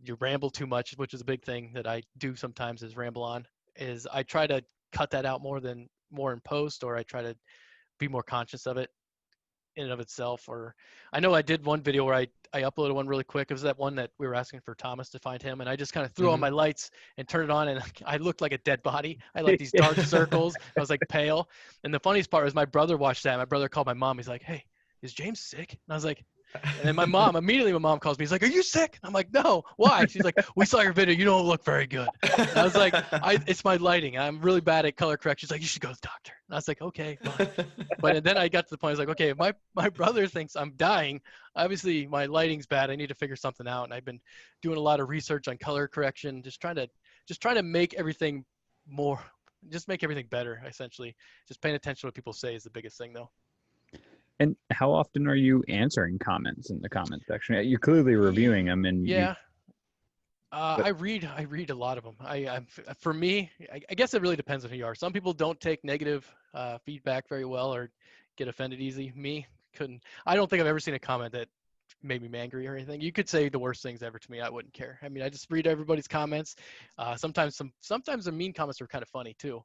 you ramble too much, which is a big thing that I do sometimes is ramble on, is I try to cut that out more in post, or I try to be more conscious of it in and of itself. Or I know I did one video where I uploaded one really quick. It was that one that we were asking for Thomas to find him, and I just kind of threw on my lights and turned it on, and I looked like a dead body. I had like these dark circles. I was like pale. And the funniest part was my brother watched that. My brother called my mom. He's like, hey, is James sick? And I was like, and then my mom calls me. He's like, are you sick? I'm like, no. Why? She's like, we saw your video. You don't look very good. And I was like, it's my lighting. I'm really bad at color correction. She's like, you should go to the doctor. And I was like, okay, fine. But then I got to the point, I was like, okay, if my brother thinks I'm dying, obviously my lighting's bad. I need to figure something out. And I've been doing a lot of research on color correction, just trying to make everything make everything better, essentially. Just paying attention to what people say is the biggest thing, though. And how often are you answering comments in the comment section? You're clearly reviewing them, and I read a lot of them. For me, I guess it really depends on who you are. Some people don't take negative feedback very well or get offended easy. Me, couldn't. I don't think I've ever seen a comment that made me angry or anything. You could say the worst things ever to me. I wouldn't care. I mean, I just read everybody's comments. Sometimes the mean comments are kind of funny too.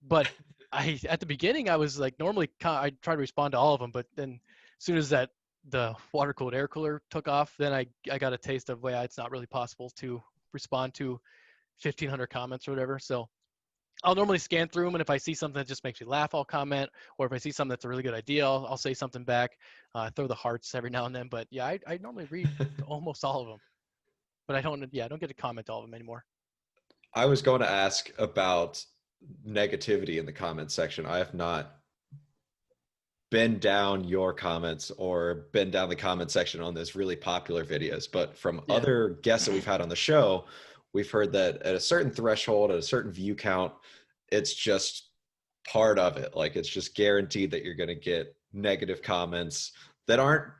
But at the beginning, I was like, normally I try to respond to all of them, but then as soon as the water-cooled air cooler took off, then I got a taste of, it's not really possible to respond to 1,500 comments or whatever. So I'll normally scan through them, and if I see something that just makes me laugh, I'll comment. Or if I see something that's a really good idea, I'll say something back. Throw the hearts every now and then. But yeah, I normally read almost all of them. But I don't get to comment all of them anymore. I was going to ask about negativity in the comment section. I have not been down your comments or been down the comment section on those really popular videos, but from other guests that we've had on the show, we've heard that at a certain threshold, at a certain view count, it's just part of it. Like, it's just guaranteed that you're going to get negative comments that aren't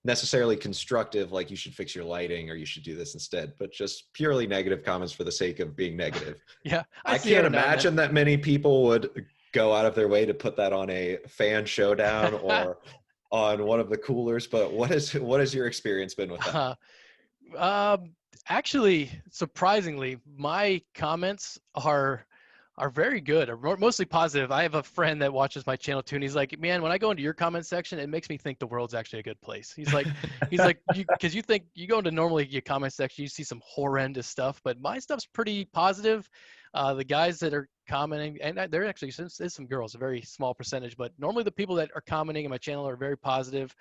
necessarily constructive, like you should fix your lighting or you should do this instead, but just purely negative comments for the sake of being negative. Yeah. I can't imagine that many people would go out of their way to put that on a Fan Showdown or on one of the coolers, but what has your experience been with that? Actually, surprisingly, my comments are are very good, or mostly positive. I have a friend that watches my channel too, and he's like, man, when I go into your comment section, it makes me think the world's actually a good place. He's like, because you think you go into normally your comment section, you see some horrendous stuff, but my stuff's pretty positive. The guys that are commenting, and there actually is some girls, a very small percentage, but normally the people that are commenting in my channel are very positive.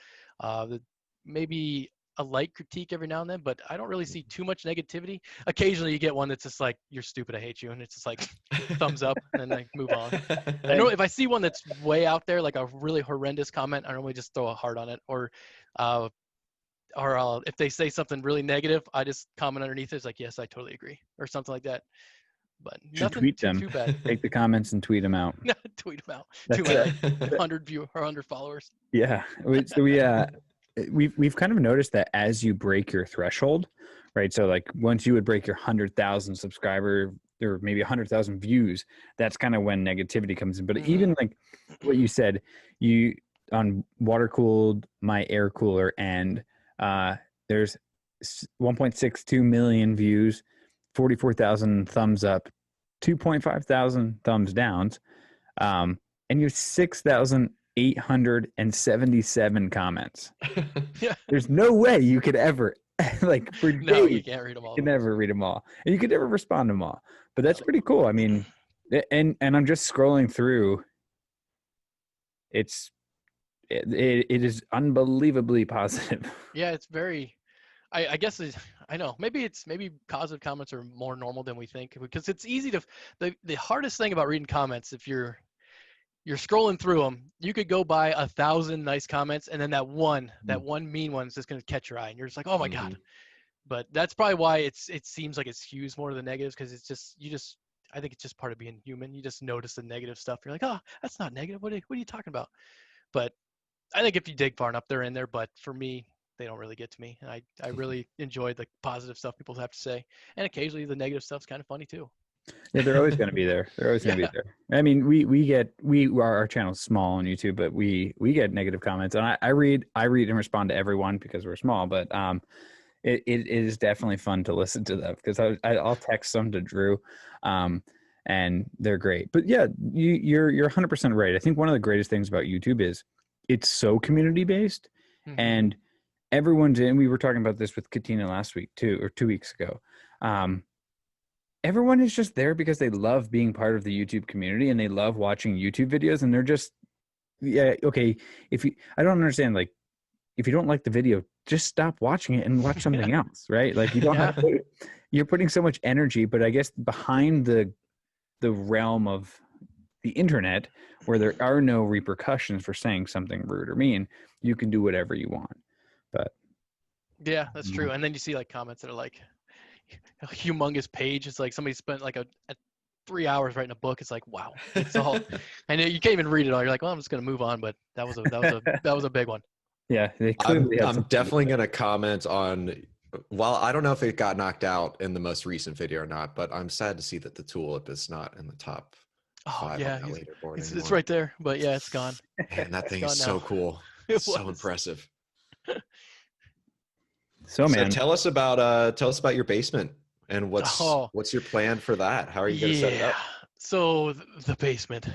Maybe a light critique every now and then, but I don't really see too much negativity. Occasionally you get one that's just like, you're stupid, I hate you. And it's just like thumbs up and then I move on. I know if I see one that's way out there, like a really horrendous comment, I normally just throw a heart on it, or if they say something really negative, I just comment underneath it. It's like, yes, I totally agree, or something like that. But nothing tweet too, them. too bad. Take the comments and tweet them out. Tweet them out That's to my it. like 100 followers. Yeah. So we've kind of noticed that as you break your threshold, right? So like once you would break your 100,000 subscriber or maybe 100,000 views, that's kind of when negativity comes in. But even like what you said, you on water cooled, my air cooler, and there's 1.62 million views, 44,000 thumbs up, 2.5 thousand thumbs downs, and you have 6,877 comments. Yeah. There's no way you could ever like for days. No, you can't read them all. You can never read them all, and you could never respond to them all. But that's pretty cool. I mean, and I'm just scrolling through. It is unbelievably positive. Yeah, it's very. I guess I know maybe positive comments are more normal than we think, because it's easy to the hardest thing about reading comments, if you're scrolling through them, you could go by 1,000 nice comments, and then that one mean one is just going to catch your eye, and you're just like, oh my God. But that's probably why it seems like it skews more to the negatives, because I think it's just part of being human. You just notice the negative stuff. You're like, oh, that's not negative. What are you talking about? But I think if you dig far enough, they're in there. But for me, they don't really get to me. And I really enjoy the positive stuff people have to say. And occasionally the negative stuff's kind of funny too. Yeah, they're always going to be there. They're always going to be there. I mean, our channel's small on YouTube, but we get negative comments, and I read and respond to everyone because we're small. But it is definitely fun to listen to them, because I'll text some to Drew, and they're great. But yeah, you're 100% right. I think one of the greatest things about YouTube is it's so community based, and everyone's in. We were talking about this with Katina last week too, or 2 weeks ago. Everyone is just there because they love being part of the YouTube community, and they love watching YouTube videos, and they're just, yeah, okay. I don't understand, like, if you don't like the video, just stop watching it and watch something else, right? Like, you don't have to, you're putting so much energy, but I guess behind the realm of the internet, where there are no repercussions for saying something rude or mean, you can do whatever you want. But yeah, that's true. And then you see like comments that are like a humongous page. It's like somebody spent like a 3 hours writing a book. It's like, wow, it's all, and you can't even read it all. You're like, well, I'm just gonna move on. But that was a big one. Yeah, they clearly I'm definitely going to comment on, well, I don't know if it got knocked out in the most recent video or not, but I'm sad to see that the tulip is not in the top 5 yeah, on that leaderboard it's anymore. right there, but yeah, it's gone. Man, that thing is so cool. It so was impressive. So man, tell us about your basement, and what's your plan for that? How are you going to set it up? So the basement.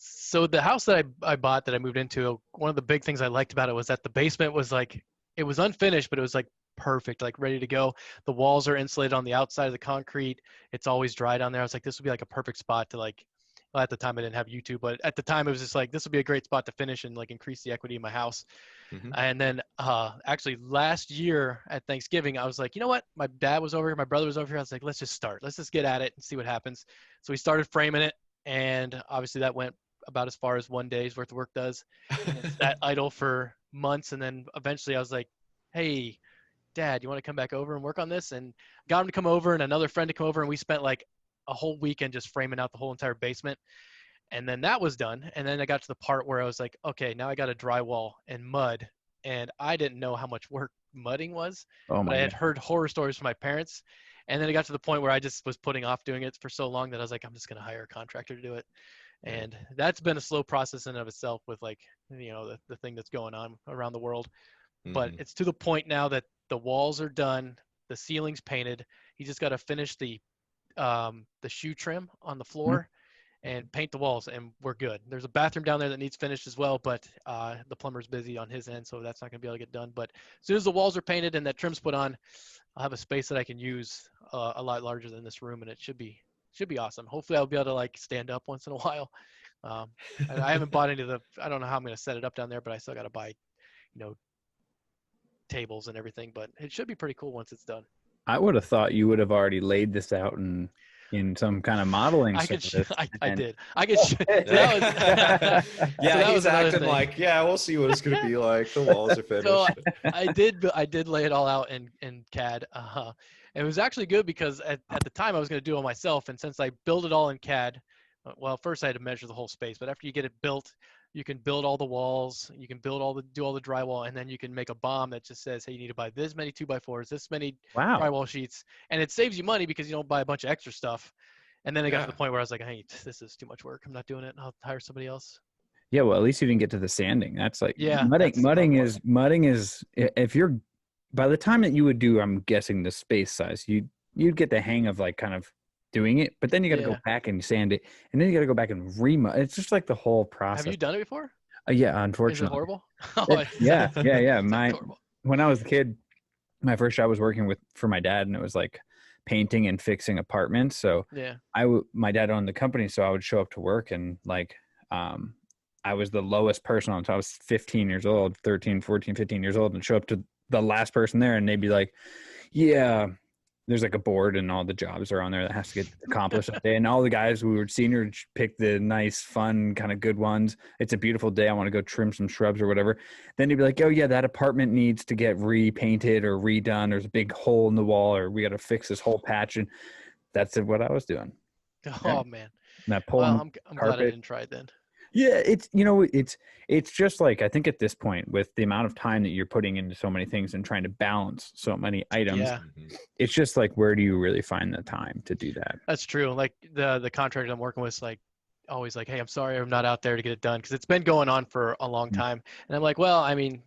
So the house that I bought, that I moved into, one of the big things I liked about it was that the basement was like, it was unfinished, but it was like perfect, like ready to go. The walls are insulated on the outside of the concrete. It's always dry down there. I was like, this would be like a perfect spot to like, well, at the time I didn't have YouTube, but at the time it was just like, this would be a great spot to finish and like increase the equity in my house. And then actually last year at Thanksgiving, I was like, you know what? My dad was over here, my brother was over here. I was like, let's just get at it and see what happens. So we started framing it, and obviously that went about as far as one day's worth of work does. And it's sat idle for months, and then eventually I was like, hey, Dad, you want to come back over and work on this? And got him to come over, and another friend to come over, and we spent like a whole weekend just framing out the whole entire basement. And then that was done. And then I got to the part where I was like, okay, now I got to drywall and mud. And I didn't know how much work mudding was, but I had heard horror stories from my parents. And then it got to the point where I just was putting off doing it for so long that I was like, I'm just going to hire a contractor to do it. And that's been a slow process in and of itself, with like, you know, the thing that's going on around the world. But it's to the point now that the walls are done, the ceiling's painted. He just got to finish the the shoe trim on the floor and paint the walls, and we're good. There's a bathroom down there that needs finished as well, but the plumber's busy on his end, so that's not going to be able to get done. But as soon as the walls are painted and that trim's put on, I'll have a space that I can use a lot larger than this room, and it should be awesome. Hopefully I'll be able to like stand up once in a while. I haven't bought any of the, I don't know how I'm going to set it up down there, but I still got to buy, tables and everything, but it should be pretty cool once it's done. I would have thought you would have already laid this out in some kind of modeling. I did. I could. Yeah, he's acting like, yeah, we'll see what it's going to be like. The walls are finished. So I did lay it all out in CAD. It was actually good because at the time I was going to do it myself, and since I built it all in CAD, well, first I had to measure the whole space, but after you get it built, you can build all the walls, you can do all the drywall, and then you can make a BOM that just says, hey, you need to buy this many 2x4s, this many drywall sheets, and it saves you money because you don't buy a bunch of extra stuff. And then it got to the point where I was like, hey, this is too much work. I'm not doing it. I'll hire somebody else. Yeah, well, at least you didn't get to the sanding. That's like mudding is if you're by the time that you would do, I'm guessing the space size, you'd get the hang of like kind of doing it, but then you got to go back and sand it, and then you got to go back and it's just like the whole process. Have you done it before? Yeah, unfortunately. Is it horrible? Yeah. When I was a kid, my first job was working for my dad, and it was like painting and fixing apartments. So my dad owned the company, so I would show up to work, and like I was the lowest person on top. I was 15 years old, 13, 14, 15 years old, and show up to the last person there, and they'd be like, yeah, there's like a board and all the jobs are on there that has to get accomplished that day. And all the guys who were senior picked the nice, fun, kind of good ones. It's a beautiful day. I want to go trim some shrubs or whatever. Then you'd be like, oh yeah, that apartment needs to get repainted or redone. There's a big hole in the wall, or we got to fix this whole patch. And that's what I was doing. Oh man. And that pulling I'm glad I didn't try it then. Yeah, it's just like, I think at this point, with the amount of time that you're putting into so many things and trying to balance so many items, it's just like, where do you really find the time to do that? That's true. Like the contractor I'm working with is like always like, hey, I'm sorry I'm not out there to get it done, because it's been going on for a long time. And I'm like, well, I mean,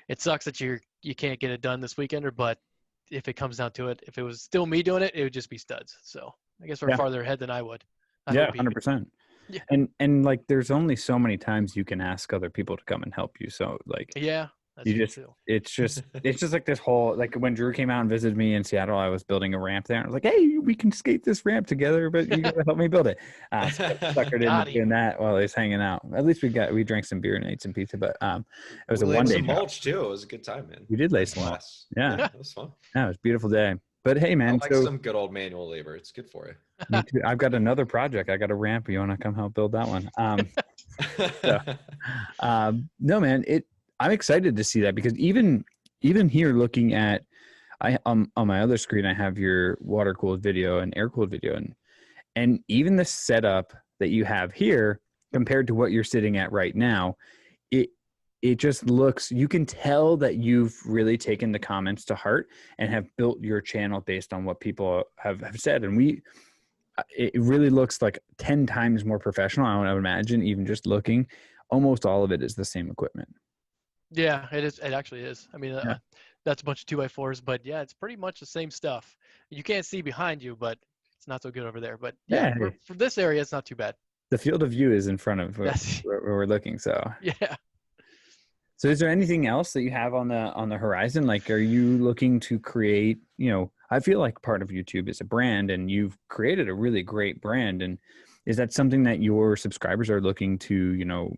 it sucks that you can't get it done this weekend, but if it comes down to it, if it was still me doing it, it would just be studs. So I guess we're farther ahead than I would. 100%. Yeah. And like, there's only so many times you can ask other people to come and help you. So like, it's just like this whole, like when Drew came out and visited me in Seattle, I was building a ramp there, and I was like, hey, we can skate this ramp together, but you gotta help me build it. So suckered into doing that while he was hanging out. At least we drank some beer and ate some pizza, but it was a one day mulch too. It was a good time, man. We did lay some mulch. Yeah. It was fun. Yeah, it was a beautiful day. But hey, man, I like some good old manual labor. It's good for you. Me too. I've got another project. I got a ramp. You want to come help build that one? No, man. I'm excited to see that, because even here, looking at, on my other screen, I have your water cooled video and air cooled video, and even the setup that you have here compared to what you're sitting at right now, it just looks, you can tell that you've really taken the comments to heart and have built your channel based on what people have said. And it really looks like 10 times more professional. I would imagine, even just looking, almost all of it is the same equipment. Yeah, it is. It actually is. I mean, that's a bunch of 2x4s, but yeah, it's pretty much the same stuff. You can't see behind you, but it's not so good over there. But for this area, it's not too bad. The field of view is in front of where we're looking. So yeah. So is there anything else that you have on the horizon? Like, are you looking to create, I feel like part of YouTube is a brand, and you've created a really great brand. And is that something that your subscribers are looking to,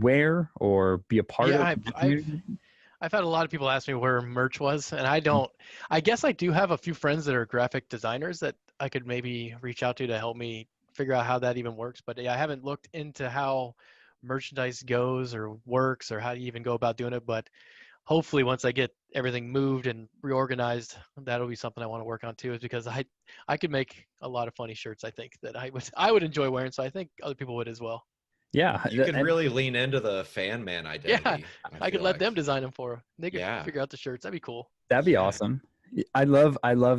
wear or be a part of? I've had a lot of people ask me where merch was, and I guess I do have a few friends that are graphic designers that I could maybe reach out to help me figure out how that even works. But I haven't looked into how merchandise goes or works, or how you even go about doing it. But hopefully once I get everything moved and reorganized, that'll be something I want to work on too, is because I could make a lot of funny shirts, I think, that I would enjoy wearing. So I think other people would as well. Yeah. You can really lean into the fan man identity. Yeah. I could let them design them for them. They could figure out the shirts. That'd be cool. That'd be awesome. I love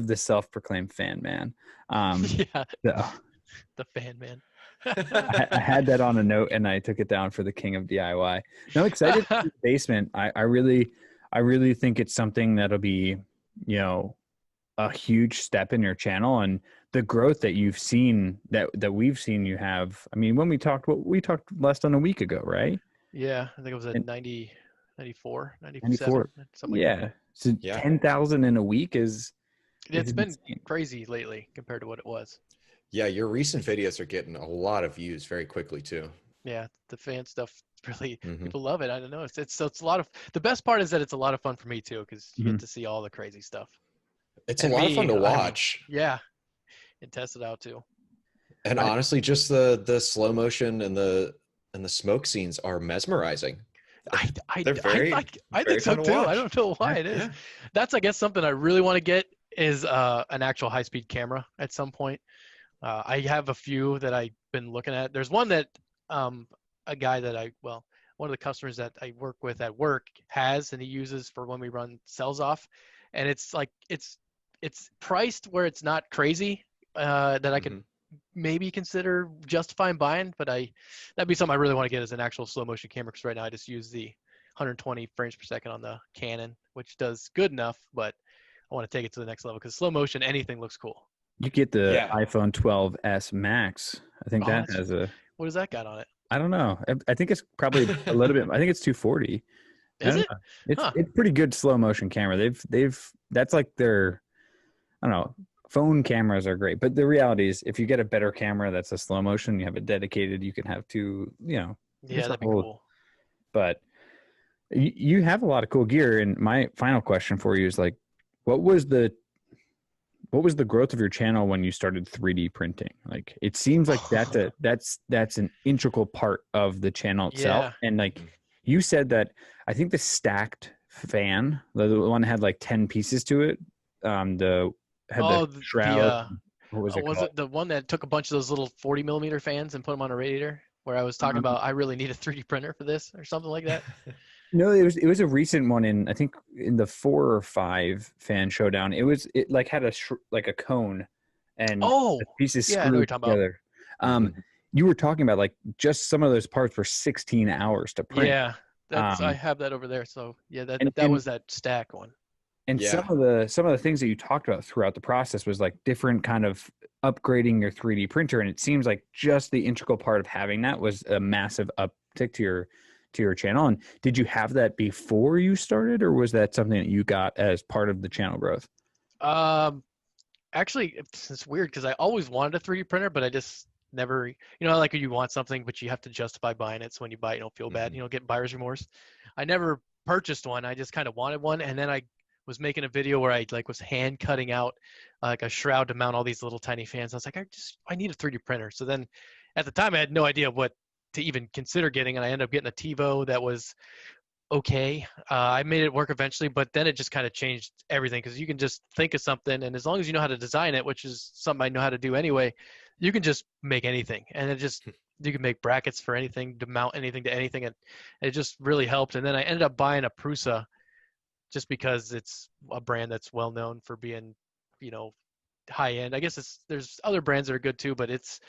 the self-proclaimed fan man. The fan man. I had that on a note, and I took it down for the king of DIY. I'm excited for the basement. I really think it's something that'll be, a huge step in your channel. And the growth that you've seen, that we've seen you have. I mean, when we talked less than a week ago, right? Yeah, I think it was at And 90, 94, 97, 94. something like that. Yeah. So Yeah. 10,000 in a week is It's been insane. crazy lately compared to what it was. Yeah, your recent videos are getting a lot of views very quickly too. Yeah, the fan stuff really Hmm. people love it. I don't know. It's a lot of the best part is that it's a lot of fun for me too because you Mhm. get to see all the crazy stuff. It's a And lot of fun me, to I mean, watch. yeah, and test it out too. And I, honestly, just the slow motion and the smoke scenes are mesmerizing. I, I, They're I, very I, I think very so fun to too. I watch. don't know why yeah. it is. Yeah. That's I guess something I really want to get is an actual high-speed camera at some point. I have a few that I've been looking at. There's one that a guy that one of the customers that I work with at work has, and he uses for when we run cells off, and it's like it's priced where it's not crazy that I could Mhm. maybe consider justifying buying, but that'd be something I really want to get as an actual slow motion camera because right now I just use the 120 frames per second on the Canon, which does good enough, but I want to take it to the next level because slow motion anything looks cool. You get the Yeah. iPhone 12s Max. I think Oh, that that's has a. what does that got on it? I don't know. I think it's probably a little bit. I think it's 240. I Is don't it? know. It's Huh. it's pretty good slow motion camera. They've that's like their. I don't know. Phone cameras are great, but the reality is, if you get a better camera that's a slow motion, you have it dedicated. You can have two. Yeah, It's a that'd be whole. cool. But you have a lot of cool gear. And my final question for you is like, what was the what was the growth of your channel when you started 3D printing? Like, it seems like that's an integral part of the channel itself. Yeah. And like Mhm. you said that, I think the stacked fan, the one that had like 10 pieces to it, the had the Oh, shroud. What was it was called? it the one that took a bunch of those little 40 millimeter fans and put them on a radiator? Where I was talking Um, about I really need a 3D printer for this or something like that. no, it was a recent one in, I think, in the 4 or 5 fan showdown. It like had like a cone and Oh, the pieces yeah, I know what you're screwed talking about. together. Um, Mhm. you were talking about like just some of those parts were 16 hours to print. Yeah, I Um, have that over there. So yeah, that and that and was that stack one. and Yeah. some of the things that you talked about throughout the process was like different kind of upgrading your 3D printer. And it seems like just the integral part of having that was a massive uptick to your channel. And did you have that before you started, or was that something that you got as part of the channel growth? Um, Actually, it's weird because I always wanted a 3D printer, but I just never, like when you want something, but you have to justify buying it. So when you buy it, you don't feel bad, Mhm. get buyer's remorse. I never purchased one. I just kind of wanted one. And then I was making a video where I like was hand cutting out like a shroud to mount all these little tiny fans. I was like, I need a 3D printer. So then at the time I had no idea what to even consider getting. And I ended up getting a TiVo that was okay. I made it work eventually, but then it just kind of changed everything because you can just think of something, and as long as you know how to design it, which is something I know how to do anyway, you can just make anything, and you can make brackets for anything to mount anything to anything, and it just really helped. And then I ended up buying a Prusa just because it's a brand that's well known for being, you know, high end. I guess there's other brands that are good too, but it's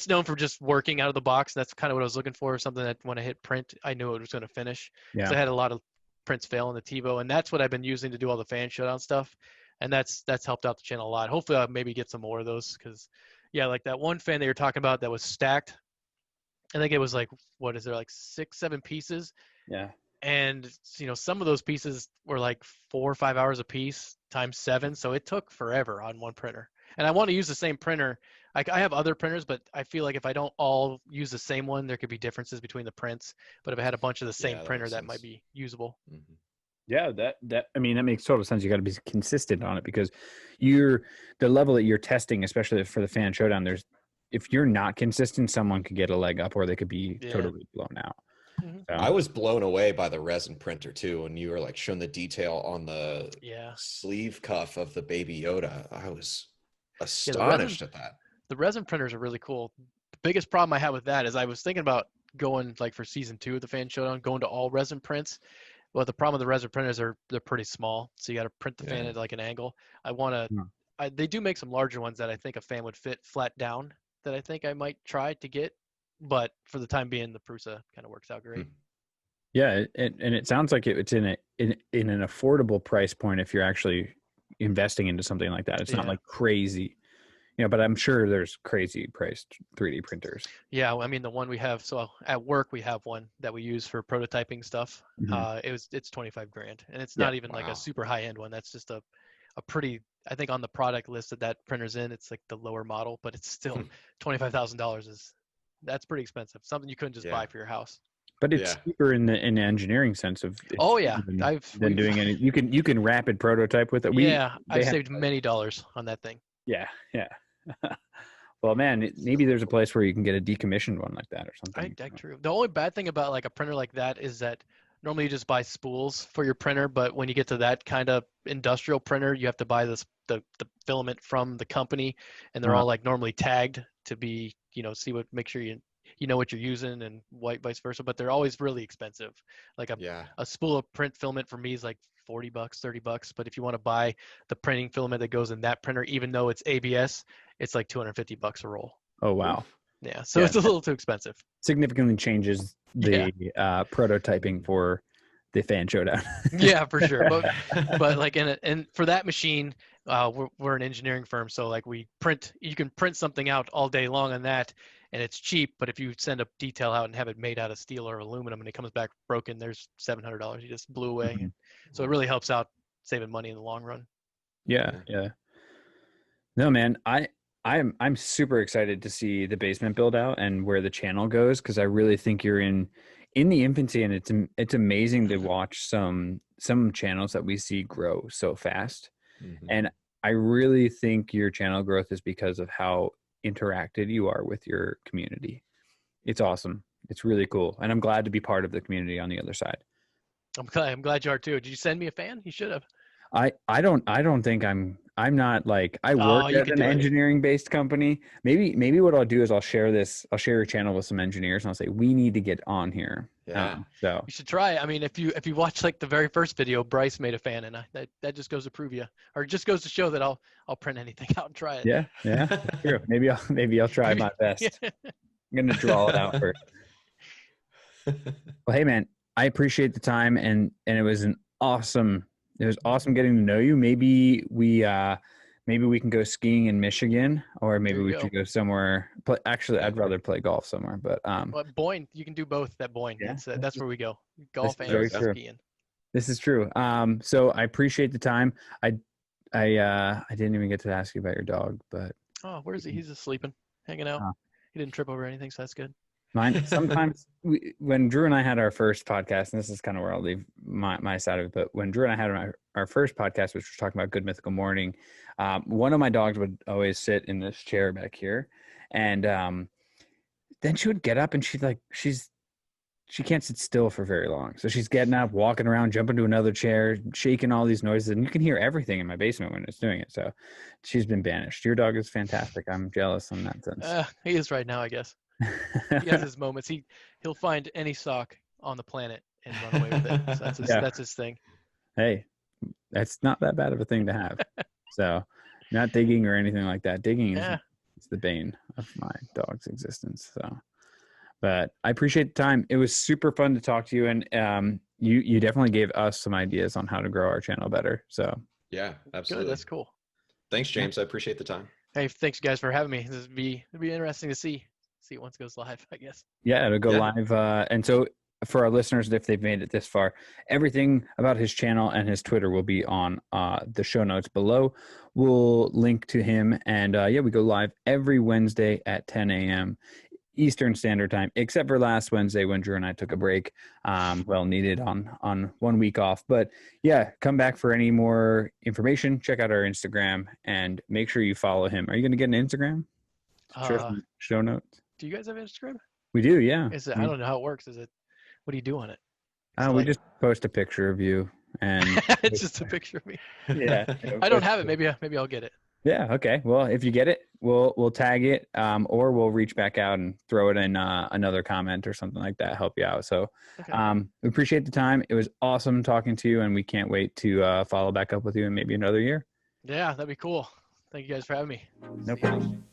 known for just working out of the box. That's kind of what I was looking for, something that when I hit print, I knew it was going to finish because Yeah. I had a lot of prints fail in the TiVo, and that's what I've been using to do all the fan showdown stuff, and that's helped out the channel a lot. Hopefully, I'll maybe get some more of those because, yeah, like that one fan that you're talking about that was stacked. I think it was like what is there like 6, 7 pieces, Yeah. and some of those pieces were like 4 or 5 hours a piece times 7, so it took forever on one printer. And I want to use the same printer. I have other printers, but I feel like if I don't all use the same one, there could be differences between the prints. But if I had a bunch of the same Yeah, that printer, makes that might sense. be usable. Mhm. Yeah, that I mean, that makes total sense. You got to be consistent on it because you're the level that you're testing, especially for the fan showdown. If you're not consistent, someone could get a leg up, or they could be Yeah. totally blown out. Hmm. I So was blown away by the resin printer too, when you were like showing the detail on the Yeah. sleeve cuff of the Baby Yoda. I was Yeah. astonished at that. The resin printers are really cool. The biggest problem I had with that is I was thinking about going like for season 2 of the fan showdown, going to all resin prints. Well, the problem with the resin printers they're pretty small, so you got to print the fan Yeah. at like an angle. I want to. Hmm. They do make some larger ones that I think a fan would fit flat down. That I think I might try to get, but for the time being, the Prusa kind of works out great. Hmm. yeah, and it sounds like it's in an affordable price point if you're actually investing into something like that. It's not Yeah. like crazy. but I'm sure there's crazy priced 3D printers. Yeah, I mean the one we have. So at work we have one that we use for prototyping stuff. Mhm. It's 25 grand, and it's Yeah. not even like a Wow. super high end one. That's just a pretty. I think on the product list that printer's in, it's like the lower model, but it's still $25,000 that's pretty expensive. Something you couldn't just buy for your house. But it's Yeah. cheaper in the engineering sense of Oh yeah, than doing any. You can rapid prototype with it. I've Have saved many dollars on that thing. yeah. Well, man, maybe there's a place where you can get a decommissioned one like that or something. True. The only bad thing about like a printer like that is that normally you just buy spools for your printer, but when you get to that kind of industrial printer, you have to buy the filament from the company, and they're all like normally tagged to be, make sure you know what you're using and vice versa, but they're always really expensive. Like a spool of print filament for me is like $40, $30, but if you want to buy the printing filament that goes in that printer, even though it's ABS, it's like $250 a roll. Oh wow. Yeah, so it's a little too expensive. Significantly changes the prototyping for the fan showdown. Yeah, for sure. But like and for that machine, we're an engineering firm, so like you can print something out all day long on that, and it's cheap. But if you send a detail out and have it made out of steel or aluminum and it comes back broken, there's $700 you just blew away. Mm-hmm. So it really helps out saving money in the long run. Yeah. No, man, I'm super excited to see the basement build out and where the channel goes, because I really think you're in the infancy, and it's amazing to watch some channels that we see grow so fast. Mm-hmm. And I really think your channel growth is because of how interacted you are with your community. It's awesome. It's really cool, and I'm glad to be part of the community on the other side. I'm glad you are too. Did you send me a fan? You should have. I don't think I'm not like, I work at an engineering based company. Maybe what I'll do is I'll share your channel with some engineers, and I'll say, we need to get on here. Yeah. So you should try. I mean, if you watch like the very first video, Bryce made a fan, and that just goes to prove you, or just goes to show that I'll print anything out and try it. Yeah. True. Maybe I'll try my best. I'm gonna draw it out first. Well, hey man, I appreciate the time, and it was awesome getting to know you. Maybe we can go skiing in Michigan, or maybe we could go somewhere. Actually, I'd rather play golf somewhere, but Boyne, you can do both at Boyne. Yeah. That's where we go. Golf and skiing. This is true. So I appreciate the time. I didn't even get to ask you about your dog, but where is he? He's just sleeping, hanging out. He didn't trip over anything, so that's good. Mine, sometimes when Drew and I had our first podcast, and this is kind of where I'll leave my side of it, but when Drew and I had our first podcast, which was talking about Good Mythical Morning, one of my dogs would always sit in this chair back here, and then she would get up, and she can't sit still for very long, so she's getting up, walking around, jumping to another chair, shaking all these noises, and you can hear everything in my basement when it's doing it. So she's been banished. Your dog is fantastic. I'm jealous in that sense. He is right now, I guess. He has his moments. He'll find any sock on the planet and run away with it. So that's his thing. Hey, that's not that bad of a thing to have. So, not digging or anything like that. Digging is the bane of my dog's existence. So, but I appreciate the time. It was super fun to talk to you, and you definitely gave us some ideas on how to grow our channel better. So yeah, absolutely. Good, that's cool. Thanks, James. I appreciate the time. Hey, thanks you guys for having me. It'd be interesting to see it once it goes live, I guess. Yeah, it'll go live. And so for our listeners, if they've made it this far, everything about his channel and his Twitter will be on the show notes below. We'll link to him. And we go live every Wednesday at 10 a.m. Eastern Standard Time, except for last Wednesday when Drew and I took a break, well needed on 1 week off. But yeah, come back for any more information. Check out our Instagram and make sure you follow him. Are you going to get an Instagram? Show notes. Do you guys have Instagram? We do, yeah. Is it? I don't know how it works. Is it? What do you do on it? We just post a picture of you, and it's just a picture of me. Yeah. I don't have it. Maybe I'll get it. Yeah. Okay. Well, if you get it, we'll tag it, or we'll reach back out and throw it in another comment or something like that. Help you out. So, we appreciate the time. It was awesome talking to you, and we can't wait to follow back up with you in maybe another year. Yeah, that'd be cool. Thank you guys for having me. No problem.